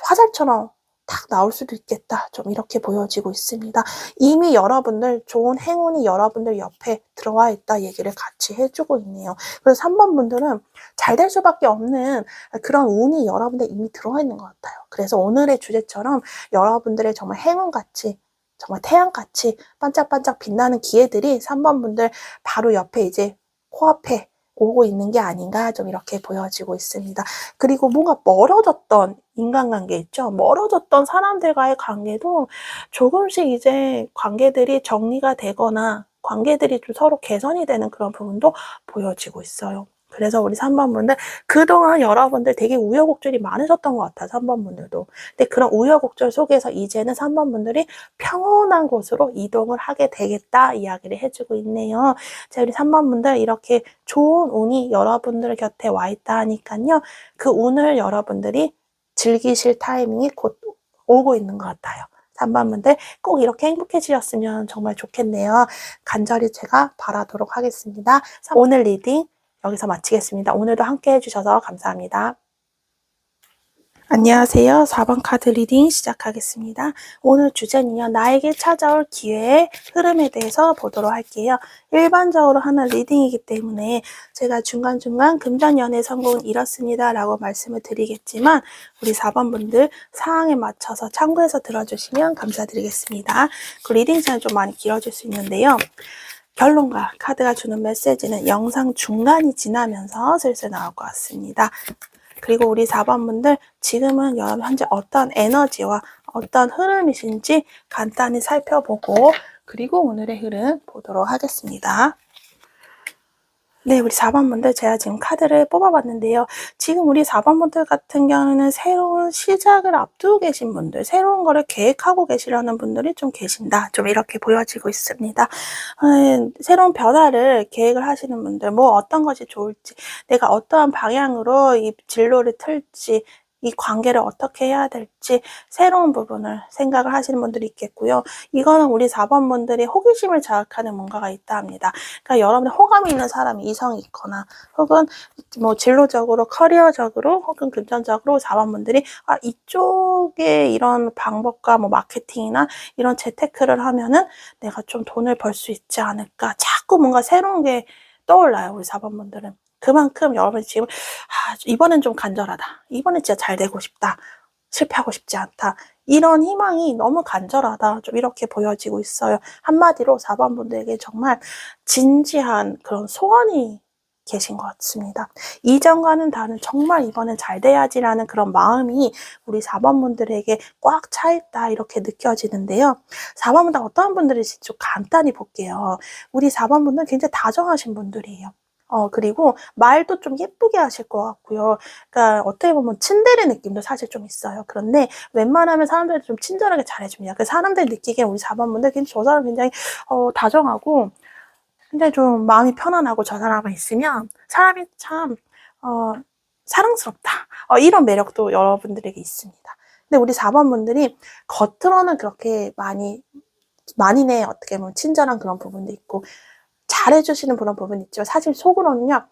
화살처럼 딱 나올 수도 있겠다. 좀 이렇게 보여지고 있습니다. 이미 여러분들 좋은 행운이 여러분들 옆에 들어와 있다 얘기를 같이 해주고 있네요. 그래서 3번 분들은 잘 될 수밖에 없는 그런 운이 여러분들 이미 들어와 있는 것 같아요. 그래서 오늘의 주제처럼 여러분들의 정말 행운같이 정말 태양같이 반짝반짝 빛나는 기회들이 3번 분들 바로 옆에 이제 코앞에 오고 있는 게 아닌가 좀 이렇게 보여지고 있습니다. 그리고 뭔가 멀어졌던 인간관계 있죠. 멀어졌던 사람들과의 관계도 조금씩 이제 관계들이 정리가 되거나 관계들이 좀 서로 개선이 되는 그런 부분도 보여지고 있어요. 그래서 우리 3번 분들 그동안 여러분들 되게 우여곡절이 많으셨던 것 같아요. 3번 분들도. 근데 그런 우여곡절 속에서 이제는 3번 분들이 평온한 곳으로 이동을 하게 되겠다 이야기를 해주고 있네요. 자, 우리 3번 분들 이렇게 좋은 운이 여러분들 곁에 와 있다 하니까요. 그 운을 여러분들이 즐기실 타이밍이 곧 오고 있는 것 같아요. 3번 분들 꼭 이렇게 행복해지셨으면 정말 좋겠네요. 간절히 제가 바라도록 하겠습니다. 오늘 리딩 여기서 마치겠습니다. 오늘도 함께 해주셔서 감사합니다. 안녕하세요. 4번 카드 리딩 시작하겠습니다. 오늘 주제는요. 나에게 찾아올 기회의 흐름에 대해서 보도록 할게요. 일반적으로 하는 리딩이기 때문에 제가 중간중간 금전연애 성공은 이렇습니다 라고 말씀을 드리겠지만 우리 4번 분들 상황에 맞춰서 참고해서 들어주시면 감사드리겠습니다. 그 리딩 시간이 좀 많이 길어질 수 있는데요. 결론과 카드가 주는 메시지는 영상 중간이 지나면서 슬슬 나올 것 같습니다. 그리고 우리 4번 분들 지금은 여러분 현재 어떤 에너지와 어떤 흐름이신지 간단히 살펴보고 그리고 오늘의 흐름 보도록 하겠습니다. 네, 우리 4번분들 제가 지금 카드를 뽑아봤는데요. 지금 우리 4번분들 같은 경우는 새로운 시작을 앞두고 계신 분들, 새로운 거를 계획하고 계시려는 분들이 좀 계신다. 좀 이렇게 보여지고 있습니다. 새로운 변화를 계획을 하시는 분들, 뭐 어떤 것이 좋을지, 내가 어떠한 방향으로 이 진로를 틀지, 이 관계를 어떻게 해야 될지 새로운 부분을 생각을 하시는 분들이 있겠고요. 이거는 우리 4번분들이 호기심을 자극하는 뭔가가 있다 합니다. 그러니까 여러분들 호감이 있는 사람이 이성이 있거나 혹은 뭐 진로적으로 커리어적으로 혹은 금전적으로 4번분들이 이쪽에 이런 방법과 뭐 마케팅이나 이런 재테크를 하면은 내가 좀 돈을 벌 수 있지 않을까. 자꾸 뭔가 새로운 게 떠올라요, 우리 4번분들은. 그만큼 여러분이 지금 이번엔 좀 간절하다. 이번엔 진짜 잘 되고 싶다. 실패하고 싶지 않다. 이런 희망이 너무 간절하다. 좀 이렇게 보여지고 있어요. 한마디로 4번분들에게 정말 진지한 그런 소원이 계신 것 같습니다. 이전과는 다른 정말 이번엔 잘 돼야지라는 그런 마음이 우리 4번분들에게 꽉 차 있다 이렇게 느껴지는데요. 4번분들 어떠한 분들인지 좀 간단히 볼게요. 우리 4번분들은 굉장히 다정하신 분들이에요. 그리고 말도 좀 예쁘게 하실 것 같고요. 그러니까 어떻게 보면 츤데레 느낌도 사실 좀 있어요. 그런데 웬만하면 사람들한테 좀 친절하게 잘해줍니다. 그 사람들이 느끼기에 우리 4번분들 저 사람 굉장히 다정하고 굉장히 좀 마음이 편안하고 저 사람만 있으면 사람이 참 사랑스럽다. 이런 매력도 여러분들에게 있습니다. 근데 우리 4번분들이 겉으로는 그렇게 만인의 어떻게 보면 친절한 그런 부분도 있고 잘해주시는 그런 부분이 있죠. 사실 속으로는요,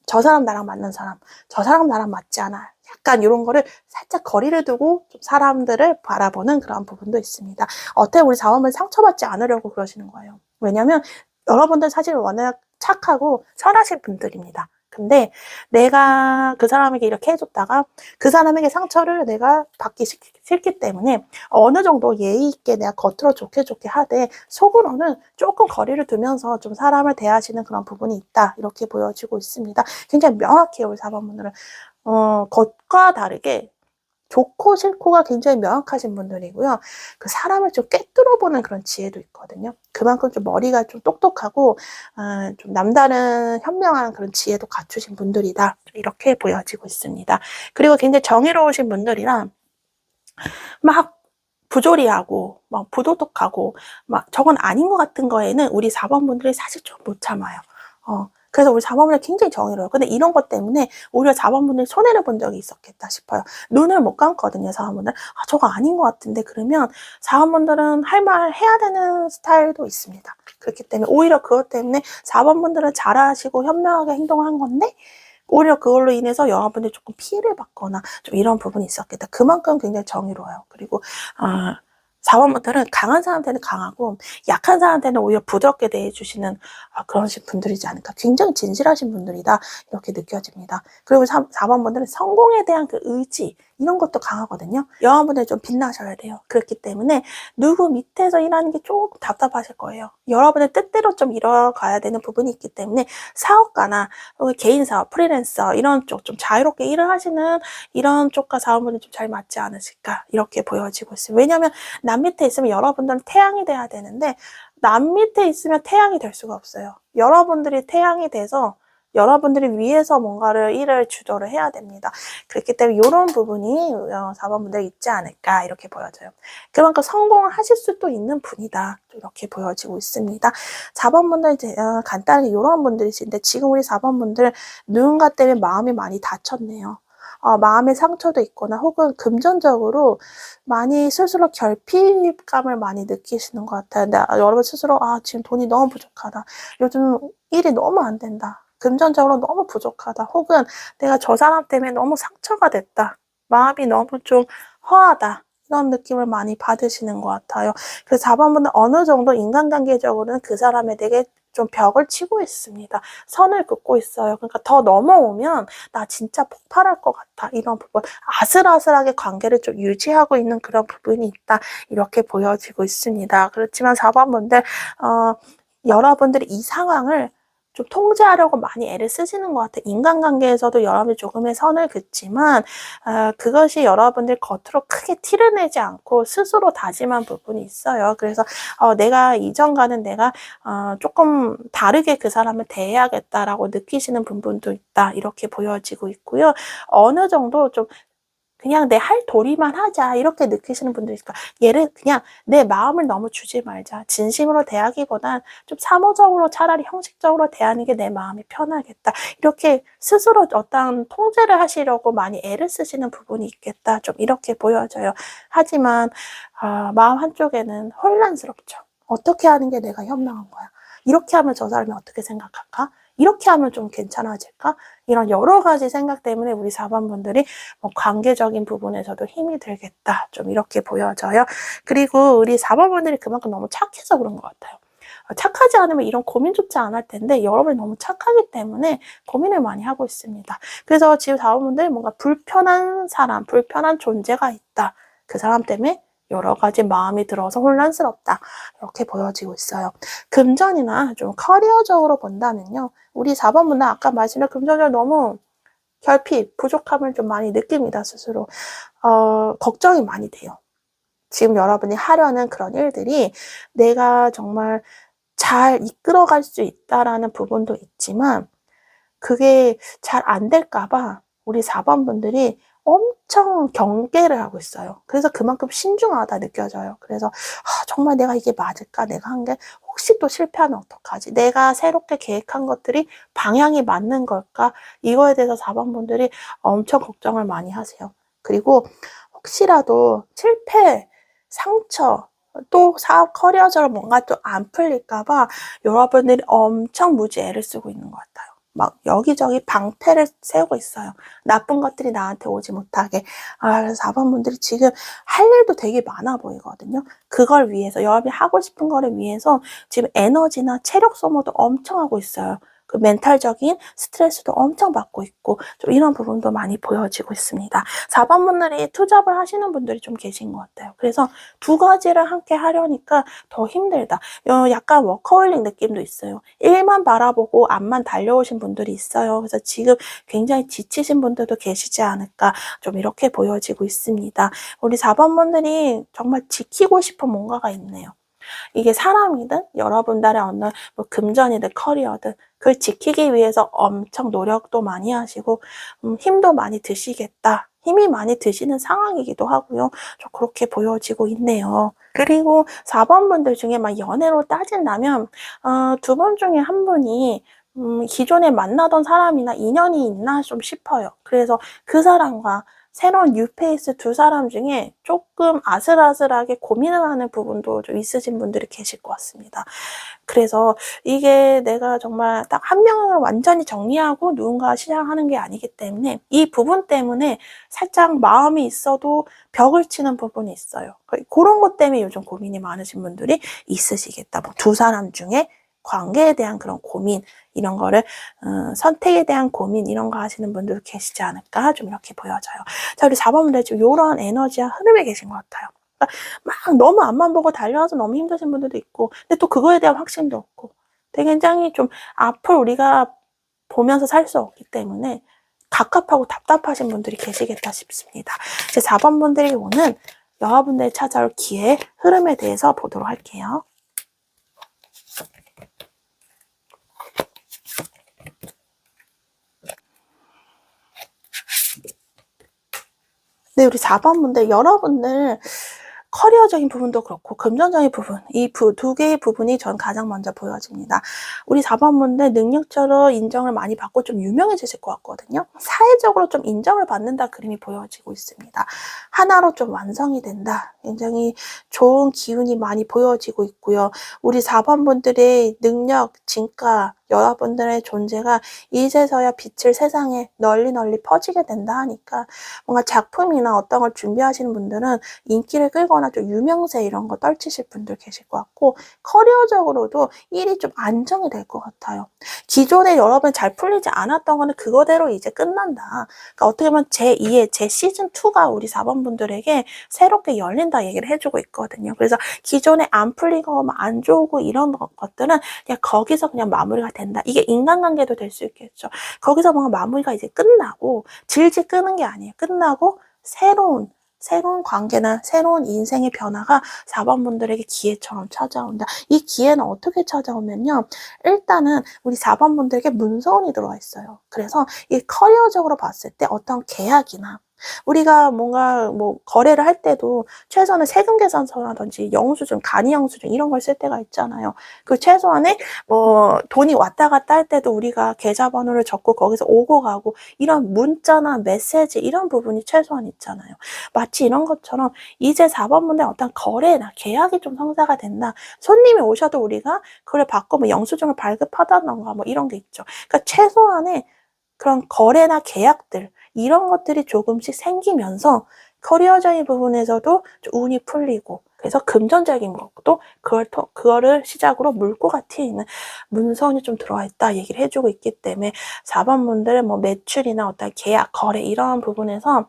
저 사람 나랑 맞는 사람, 저 사람 나랑 맞지 않아. 약간 이런 거를 살짝 거리를 두고 좀 사람들을 바라보는 그런 부분도 있습니다. 어떻게 우리 4번분 상처받지 않으려고 그러시는 거예요. 왜냐면 여러분들 사실 워낙 착하고 선하신 분들입니다. 근데 내가 그 사람에게 이렇게 해줬다가 그 사람에게 상처를 내가 받기 싫기 때문에 어느 정도 예의 있게 내가 겉으로 좋게 하되 속으로는 조금 거리를 두면서 좀 사람을 대하시는 그런 부분이 있다. 이렇게 보여지고 있습니다. 굉장히 명확해요, 우리 4번분들은. 겉과 다르게 좋고 싫고가 굉장히 명확하신 분들이고요. 그 사람을 좀 꿰뚫어보는 그런 지혜도 있거든요. 그만큼 좀 머리가 좀 똑똑하고 좀 남다른 현명한 그런 지혜도 갖추신 분들이다. 이렇게 보여지고 있습니다. 그리고 굉장히 정의로우신 분들이라 막 부조리하고 막 부도덕하고 막 저건 아닌 것 같은 거에는 우리 4번분들이 사실 좀 못 참아요. 그래서 우리 4번분들 굉장히 정의로워요. 근데 이런 것 때문에 오히려 4번분들이 손해를 본 적이 있었겠다 싶어요. 눈을 못 감거든요, 4번분들. 저거 아닌 것 같은데 그러면 4번분들은 할 말 해야 되는 스타일도 있습니다. 그렇기 때문에 오히려 그것 때문에 4번분들은 잘하시고 현명하게 행동한 건데 오히려 그걸로 인해서 여러분들이 조금 피해를 받거나 좀 이런 부분이 있었겠다. 그만큼 굉장히 정의로워요. 그리고 4번분들은 강한 사람한테는 강하고 약한 사람한테는 오히려 부드럽게 대해주시는 그런 분들이지 않을까. 굉장히 진실하신 분들이다. 이렇게 느껴집니다. 그리고 4번분들은 성공에 대한 그 의지 이런 것도 강하거든요. 여러분들 좀 빛나셔야 돼요. 그렇기 때문에 누구 밑에서 일하는 게 조금 답답하실 거예요. 여러분의 뜻대로 좀 이뤄가야 되는 부분이 있기 때문에 사업가나 개인 사업, 프리랜서 이런 쪽 좀 자유롭게 일을 하시는 이런 쪽과 4번분이 좀 잘 맞지 않으실까 이렇게 보여지고 있어요. 왜냐하면 남 밑에 있으면 여러분들은 태양이 돼야 되는데 남 밑에 있으면 태양이 될 수가 없어요. 여러분들이 태양이 돼서 여러분들이 위에서 뭔가를 일을 주도를 해야 됩니다. 그렇기 때문에 이런 부분이 4번분들 있지 않을까 이렇게 보여져요. 그만큼 성공을 하실 수도 있는 분이다. 이렇게 보여지고 있습니다. 4번분들 간단하게 이런 분들이신데 지금 우리 4번분들 누군가 때문에 마음이 많이 다쳤네요. 마음의 상처도 있거나 혹은 금전적으로 많이 스스로 결핍감을 많이 느끼시는 것 같아요. 근데 여러분 스스로 지금 돈이 너무 부족하다. 요즘 일이 너무 안 된다. 금전적으로 너무 부족하다. 혹은 내가 저 사람 때문에 너무 상처가 됐다. 마음이 너무 좀 허하다. 이런 느낌을 많이 받으시는 것 같아요. 그래서 4번분은 어느 정도 인간관계적으로는 그 사람에 대해 좀 벽을 치고 있습니다. 선을 긋고 있어요. 그러니까 더 넘어오면 나 진짜 폭발할 것 같아. 이런 부분 아슬아슬하게 관계를 좀 유지하고 있는 그런 부분이 있다. 이렇게 보여지고 있습니다. 그렇지만 4번분들 여러분들이 이 상황을 좀 통제하려고 많이 애를 쓰시는 것 같아요. 인간관계에서도 여러분이 조금의 선을 긋지만 그것이 여러분들 겉으로 크게 티를 내지 않고 스스로 다짐한 부분이 있어요. 그래서 내가 이전과는 내가 조금 다르게 그 사람을 대해야겠다라고 느끼시는 부분도 있다. 이렇게 보여지고 있고요. 어느 정도 좀 그냥 내 할 도리만 하자 이렇게 느끼시는 분들이 있을까. 얘를 그냥 내 마음을 너무 주지 말자. 진심으로 대하기보단 좀 사무적으로 차라리 형식적으로 대하는 게 내 마음이 편하겠다. 이렇게 스스로 어떤 통제를 하시려고 많이 애를 쓰시는 부분이 있겠다. 좀 이렇게 보여져요. 하지만 마음 한쪽에는 혼란스럽죠. 어떻게 하는 게 내가 현명한 거야? 이렇게 하면 저 사람이 어떻게 생각할까? 이렇게 하면 좀 괜찮아질까? 이런 여러 가지 생각 때문에 우리 4번분들이 관계적인 부분에서도 힘이 들겠다. 좀 이렇게 보여져요. 그리고 우리 4번분들이 그만큼 너무 착해서 그런 것 같아요. 착하지 않으면 이런 고민조차 안 할 텐데 여러분이 너무 착하기 때문에 고민을 많이 하고 있습니다. 그래서 지금 4번분들이 뭔가 불편한 사람, 불편한 존재가 있다. 그 사람 때문에 여러 가지 마음이 들어서 혼란스럽다. 이렇게 보여지고 있어요. 금전이나 좀 커리어적으로 본다면요. 우리 4번분은 아까 말씀드린 금전적으로 너무 결핍, 부족함을 좀 많이 느낍니다. 스스로. 걱정이 많이 돼요. 지금 여러분이 하려는 그런 일들이 내가 정말 잘 이끌어갈 수 있다라는 부분도 있지만 그게 잘 안 될까봐 우리 4번분들이 엄청 경계를 하고 있어요. 그래서 그만큼 신중하다 느껴져요. 그래서 정말 내가 이게 맞을까? 내가 한 게 혹시 또 실패하면 어떡하지? 내가 새롭게 계획한 것들이 방향이 맞는 걸까? 이거에 대해서 4번분들이 엄청 걱정을 많이 하세요. 그리고 혹시라도 실패, 상처, 또 사업 커리어적으로 뭔가 또 안 풀릴까봐 여러분들이 엄청 무지 애를 쓰고 있는 것 같아요. 막 여기저기 방패를 세우고 있어요. 나쁜 것들이 나한테 오지 못하게. 그래서 4번분들이 지금 할 일도 되게 많아 보이거든요. 그걸 위해서, 여러분이 하고 싶은 거를 위해서 지금 에너지나 체력 소모도 엄청 하고 있어요. 그 멘탈적인 스트레스도 엄청 받고 있고 좀 이런 부분도 많이 보여지고 있습니다. 4번분들이 투잡을 하시는 분들이 좀 계신 것 같아요. 그래서 두 가지를 함께 하려니까 더 힘들다. 약간 워커홀릭 느낌도 있어요. 일만 바라보고 앞만 달려오신 분들이 있어요. 그래서 지금 굉장히 지치신 분들도 계시지 않을까 좀 이렇게 보여지고 있습니다. 우리 4번분들이 정말 지키고 싶은 뭔가가 있네요. 이게 사람이든 여러분들의 어느 금전이든 커리어든 그걸 지키기 위해서 엄청 노력도 많이 하시고 힘도 많이 드시겠다. 힘이 많이 드시는 상황이기도 하고요. 좀 그렇게 보여지고 있네요. 그리고 4번분들 중에 막 연애로 따진다면 두 분 중에 한 분이 기존에 만나던 사람이나 인연이 있나 좀 싶어요. 그래서 그 사람과 새로운 뉴페이스 두 사람 중에 조금 아슬아슬하게 고민을 하는 부분도 좀 있으신 분들이 계실 것 같습니다. 그래서 이게 내가 정말 딱 한 명을 완전히 정리하고 누군가 시작하는 게 아니기 때문에 이 부분 때문에 살짝 마음이 있어도 벽을 치는 부분이 있어요. 그런 것 때문에 요즘 고민이 많으신 분들이 있으시겠다. 두 사람 중에 관계에 대한 그런 고민 이런 거를 선택에 대한 고민 이런 거 하시는 분들 계시지 않을까 좀 이렇게 보여져요. 자, 우리 4번분들 지금 이런 에너지와 흐름에 계신 것 같아요. 그러니까 막 너무 앞만 보고 달려와서 너무 힘드신 분들도 있고 근데 또 그거에 대한 확신도 없고 되게 굉장히 좀 앞을 우리가 보면서 살 수 없기 때문에 갑갑하고 답답하신 분들이 계시겠다 싶습니다. 제 4번분들이 오는 여러분들이 찾아올 기회 흐름에 대해서 보도록 할게요. 네, 우리 4번분들 여러분들 커리어적인 부분도 그렇고 금전적인 부분 이 두 개의 부분이 전 가장 먼저 보여집니다. 우리 4번분들 능력자로 인정을 많이 받고 좀 유명해지실 것 같거든요. 사회적으로 좀 인정을 받는다 그림이 보여지고 있습니다. 하나로 좀 완성이 된다. 굉장히 좋은 기운이 많이 보여지고 있고요. 우리 4번분들의 능력, 진가 여러분들의 존재가 이제서야 빛을 세상에 널리 퍼지게 된다 하니까 뭔가 작품이나 어떤 걸 준비하시는 분들은 인기를 끌거나 좀 유명세 이런 거 떨치실 분들 계실 것 같고 커리어적으로도 일이 좀 안정이 될 것 같아요. 기존에 여러분 잘 풀리지 않았던 거는 그거대로 이제 끝난다. 그러니까 어떻게 보면 제2의 제 시즌2가 우리 4번분들에게 새롭게 열린다 얘기를 해주고 있거든요. 그래서 기존에 안 풀리고 안 좋고 이런 것들은 그냥 거기서 그냥 마무리가 된다. 이게 인간관계도 될 수 있겠죠. 거기서 뭔가 마무리가 이제 끝나고 질질 끄는 게 아니에요. 끝나고 새로운 관계나 새로운 인생의 변화가 4번 분들에게 기회처럼 찾아온다. 이 기회는 어떻게 찾아오면요. 일단은 우리 4번 분들에게 문서운이 들어와 있어요. 그래서 이 커리어적으로 봤을 때 어떤 계약이나 우리가 뭔가 뭐 거래를 할 때도 최소한의 세금 계산서라든지 영수증, 간이 영수증 이런 걸 쓸 때가 있잖아요. 그 최소한의 뭐 돈이 왔다 갔다 할 때도 우리가 계좌번호를 적고 거기서 오고 가고 이런 문자나 메시지 이런 부분이 최소한 있잖아요. 마치 이런 것처럼 이제 4번 분의 어떤 거래나 계약이 좀 성사가 된다. 손님이 오셔도 우리가 그걸 받고 뭐 영수증을 발급하다던가 뭐 이런 게 있죠. 그러니까 최소한의 그런 거래나 계약들 이런 것들이 조금씩 생기면서 커리어적인 부분에서도 좀 운이 풀리고 그래서 금전적인 것도 그거를 시작으로 물꼬가 트이는 문서운이 좀 들어와 있다 얘기를 해주고 있기 때문에 4번 분들은 뭐 매출이나 어떤 계약, 거래 이런 부분에서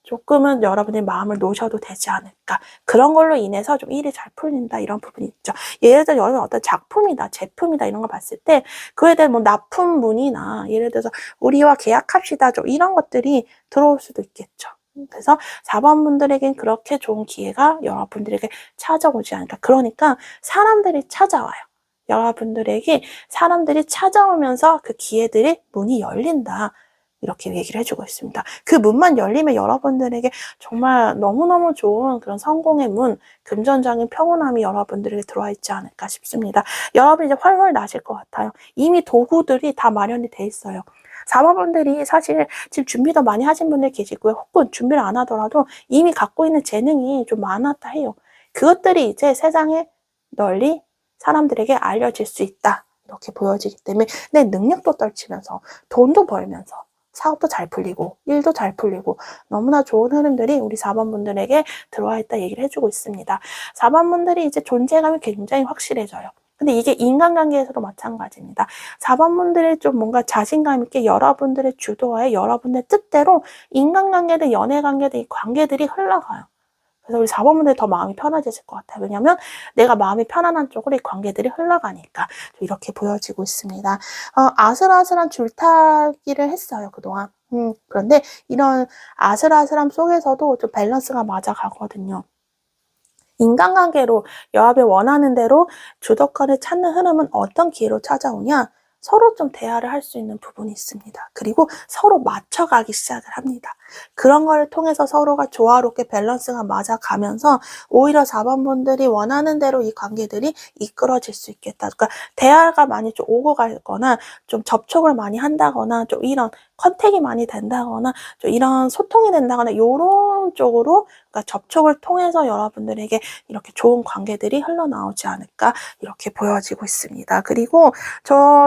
조금은 여러분의 마음을 놓으셔도 되지 않을까. 그런 걸로 인해서 좀 일이 잘 풀린다 이런 부분이 있죠. 예를 들어 여러분 어떤 작품이다, 제품이다 이런 거 봤을 때 그에 대한 뭐 납품문이나 예를 들어서 우리와 계약합시다 좀 이런 것들이 들어올 수도 있겠죠. 그래서 4번 분들에겐 그렇게 좋은 기회가 여러분들에게 찾아오지 않을까. 그러니까 사람들이 찾아와요. 여러분들에게 사람들이 찾아오면서 그 기회들이 문이 열린다. 이렇게 얘기를 해주고 있습니다. 그 문만 열리면 여러분들에게 정말 너무너무 좋은 그런 성공의 문, 금전적인 평온함이 여러분들에게 들어와 있지 않을까 싶습니다. 여러분 이제 훨훨 나실 것 같아요. 이미 도구들이 다 마련이 돼 있어요. 4번분들이 사실 지금 준비도 많이 하신 분들 계시고요. 혹은 준비를 안 하더라도 이미 갖고 있는 재능이 좀 많았다 해요. 그것들이 이제 세상에 널리 사람들에게 알려질 수 있다. 이렇게 보여지기 때문에 내 능력도 떨치면서 돈도 벌면서 사업도 잘 풀리고 일도 잘 풀리고 너무나 좋은 흐름들이 우리 4번 분들에게 들어와 있다 얘기를 해주고 있습니다. 4번 분들이 이제 존재감이 굉장히 확실해져요. 근데 이게 인간관계에서도 마찬가지입니다. 4번 분들이 좀 뭔가 자신감 있게 여러분들의 주도하에 여러분의 뜻대로 인간관계든 연애관계든 이 관계들이 흘러가요. 그래서 우리 4번 분들이 더 마음이 편해지실 것 같아요. 왜냐하면 내가 마음이 편안한 쪽으로 이 관계들이 흘러가니까 이렇게 보여지고 있습니다. 아슬아슬한 줄타기를 했어요. 그동안. 그런데 이런 아슬아슬함 속에서도 좀 밸런스가 맞아가거든요. 인간관계로 여러분이 원하는 대로 주도권을 찾는 흐름은 어떤 기회로 찾아오냐? 서로 좀 대화를 할 수 있는 부분이 있습니다. 그리고 서로 맞춰가기 시작을 합니다. 그런 걸 통해서 서로가 조화롭게 밸런스가 맞아가면서 오히려 4번 분들이 원하는 대로 이 관계들이 이끌어질 수 있겠다. 그러니까 대화가 많이 좀 오고 가거나 좀 접촉을 많이 한다거나 좀 이런 컨택이 많이 된다거나 좀 이런 소통이 된다거나 이런 쪽으로 그러니까 접촉을 통해서 여러분들에게 이렇게 좋은 관계들이 흘러나오지 않을까 이렇게 보여지고 있습니다. 그리고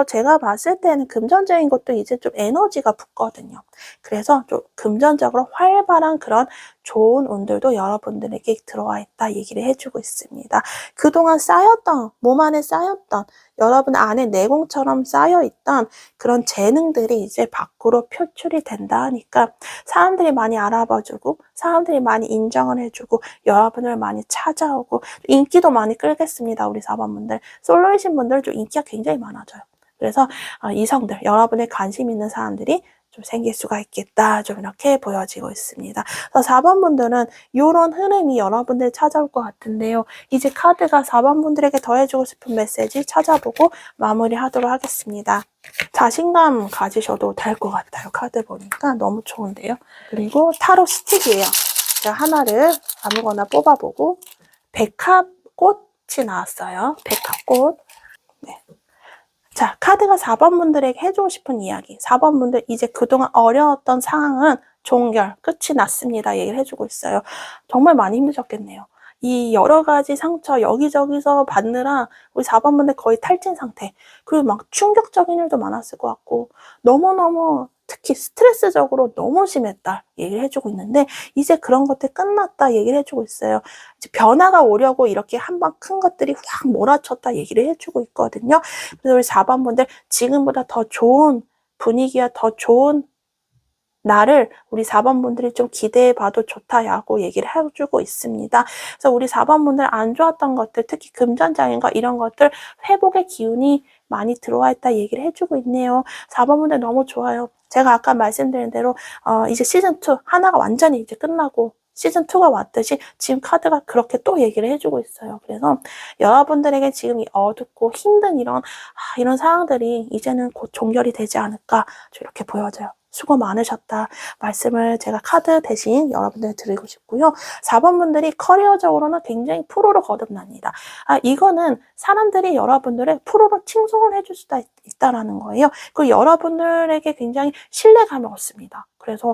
제가 봤을 때는 금전적인 것도 이제 좀 에너지가 붙거든요. 그래서 좀 금전적으로 활발한 그런 좋은 운들도 여러분들에게 들어와 있다 얘기를 해주고 있습니다. 그동안 쌓였던, 몸 안에 쌓였던 여러분 안에 내공처럼 쌓여있던 그런 재능들이 이제 밖으로 표출이 된다 하니까 사람들이 많이 알아봐주고 사람들이 많이 인정을 해주고 여러분을 많이 찾아오고 인기도 많이 끌겠습니다. 우리 4번분들. 솔로이신 분들 좀 인기가 굉장히 많아져요. 그래서 이성들, 여러분의 관심 있는 사람들이 좀 생길 수가 있겠다. 좀 이렇게 보여지고 있습니다. 그래서 4번 분들은 이런 흐름이 여러분들 찾아올 것 같은데요. 이제 카드가 4번 분들에게 더해주고 싶은 메시지 찾아보고 마무리하도록 하겠습니다. 자신감 가지셔도 될 것 같아요. 카드 보니까 너무 좋은데요. 그리고 타로 스틱이에요. 제가 하나를 아무거나 뽑아보고 백합꽃이 나왔어요. 백합꽃. 네. 자, 카드가 4번 분들에게 해주고 싶은 이야기. 4번 분들 이제 그동안 어려웠던 상황은 종결, 끝이 났습니다. 얘기를 해주고 있어요. 정말 많이 힘드셨겠네요. 이 여러 가지 상처 여기저기서 받느라 우리 4번 분들 거의 탈진 상태. 그리고 막 충격적인 일도 많았을 것 같고 너무너무 특히 스트레스적으로 너무 심했다 얘기를 해주고 있는데 이제 그런 것들 끝났다 얘기를 해주고 있어요. 이제 변화가 오려고 이렇게 한번 큰 것들이 확 몰아쳤다 얘기를 해주고 있거든요. 그래서 우리 4번 분들 지금보다 더 좋은 분위기와 더 좋은 나를 우리 4번 분들이 좀 기대해 봐도 좋다라고 얘기를 해주고 있습니다. 그래서 우리 4번 분들 안 좋았던 것들, 특히 금전적인 거 이런 것들 회복의 기운이 많이 들어와 있다 얘기를 해주고 있네요. 4번 분들 너무 좋아요. 제가 아까 말씀드린 대로 이제 시즌2 하나가 완전히 이제 끝나고 시즌2가 왔듯이 지금 카드가 그렇게 또 얘기를 해주고 있어요. 그래서 여러분들에게 지금 이 어둡고 힘든 이런 상황들이 이제는 곧 종결이 되지 않을까 이렇게 보여져요. 수고 많으셨다 말씀을 제가 카드 대신 여러분들 드리고 싶고요. 4번 분들이 커리어적으로는 굉장히 프로로 거듭납니다. 이거는 사람들이 여러분들의 프로로 칭송을 해줄 수도 있다라는 거예요. 그리고 여러분들에게 굉장히 신뢰감이 없습니다. 그래서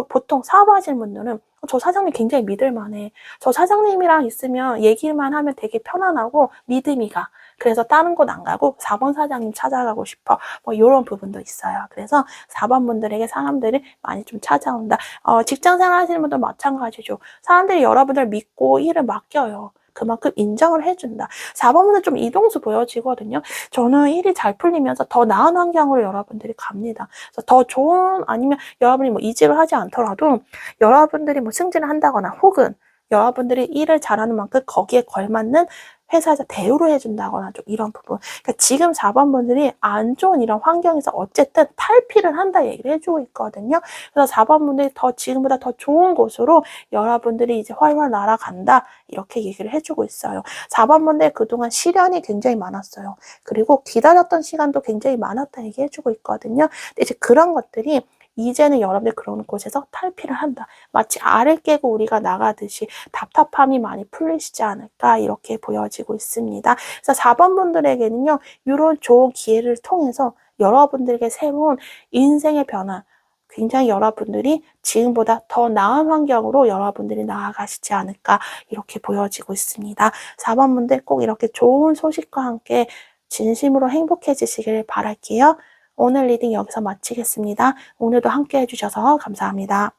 보통 사업하시는 분들은 저 사장님 굉장히 믿을만해. 저 사장님이랑 있으면 얘기만 하면 되게 편안하고 믿음이 가. 그래서 다른 곳 안 가고 4번 사장님 찾아가고 싶어. 뭐 이런 부분도 있어요. 그래서 4번 분들에게 사람들이 많이 좀 찾아온다. 직장 생활 하시는 분도 마찬가지죠. 사람들이 여러분들 믿고 일을 맡겨요. 그만큼 인정을 해준다. 4번은 좀 이동수 보여지거든요. 저는 일이 잘 풀리면서 더 나은 환경으로 여러분들이 갑니다. 그래서 더 좋은, 아니면 여러분이 뭐 이직을 하지 않더라도 여러분들이 뭐 승진을 한다거나 혹은 여러분들이 일을 잘하는 만큼 거기에 걸맞는 회사에서 대우를 해준다거나 좀 이런 부분. 그러니까 지금 4번 분들이 안 좋은 이런 환경에서 어쨌든 탈피를 한다 얘기를 해주고 있거든요. 그래서 4번 분들이 지금보다 더 좋은 곳으로 여러분들이 이제 활활 날아간다 이렇게 얘기를 해주고 있어요. 4번 분들 그동안 시련이 굉장히 많았어요. 그리고 기다렸던 시간도 굉장히 많았다 얘기해주고 있거든요. 근데 이제 그런 것들이 이제는 여러분들 그런 곳에서 탈피를 한다. 마치 알을 깨고 우리가 나가듯이 답답함이 많이 풀리시지 않을까 이렇게 보여지고 있습니다. 그래서 4번 분들에게는요. 이런 좋은 기회를 통해서 여러분들에게 새로운 인생의 변화, 굉장히 여러분들이 지금보다 더 나은 환경으로 여러분들이 나아가시지 않을까 이렇게 보여지고 있습니다. 4번 분들 꼭 이렇게 좋은 소식과 함께 진심으로 행복해지시길 바랄게요. 오늘 리딩 여기서 마치겠습니다. 오늘도 함께 해주셔서 감사합니다.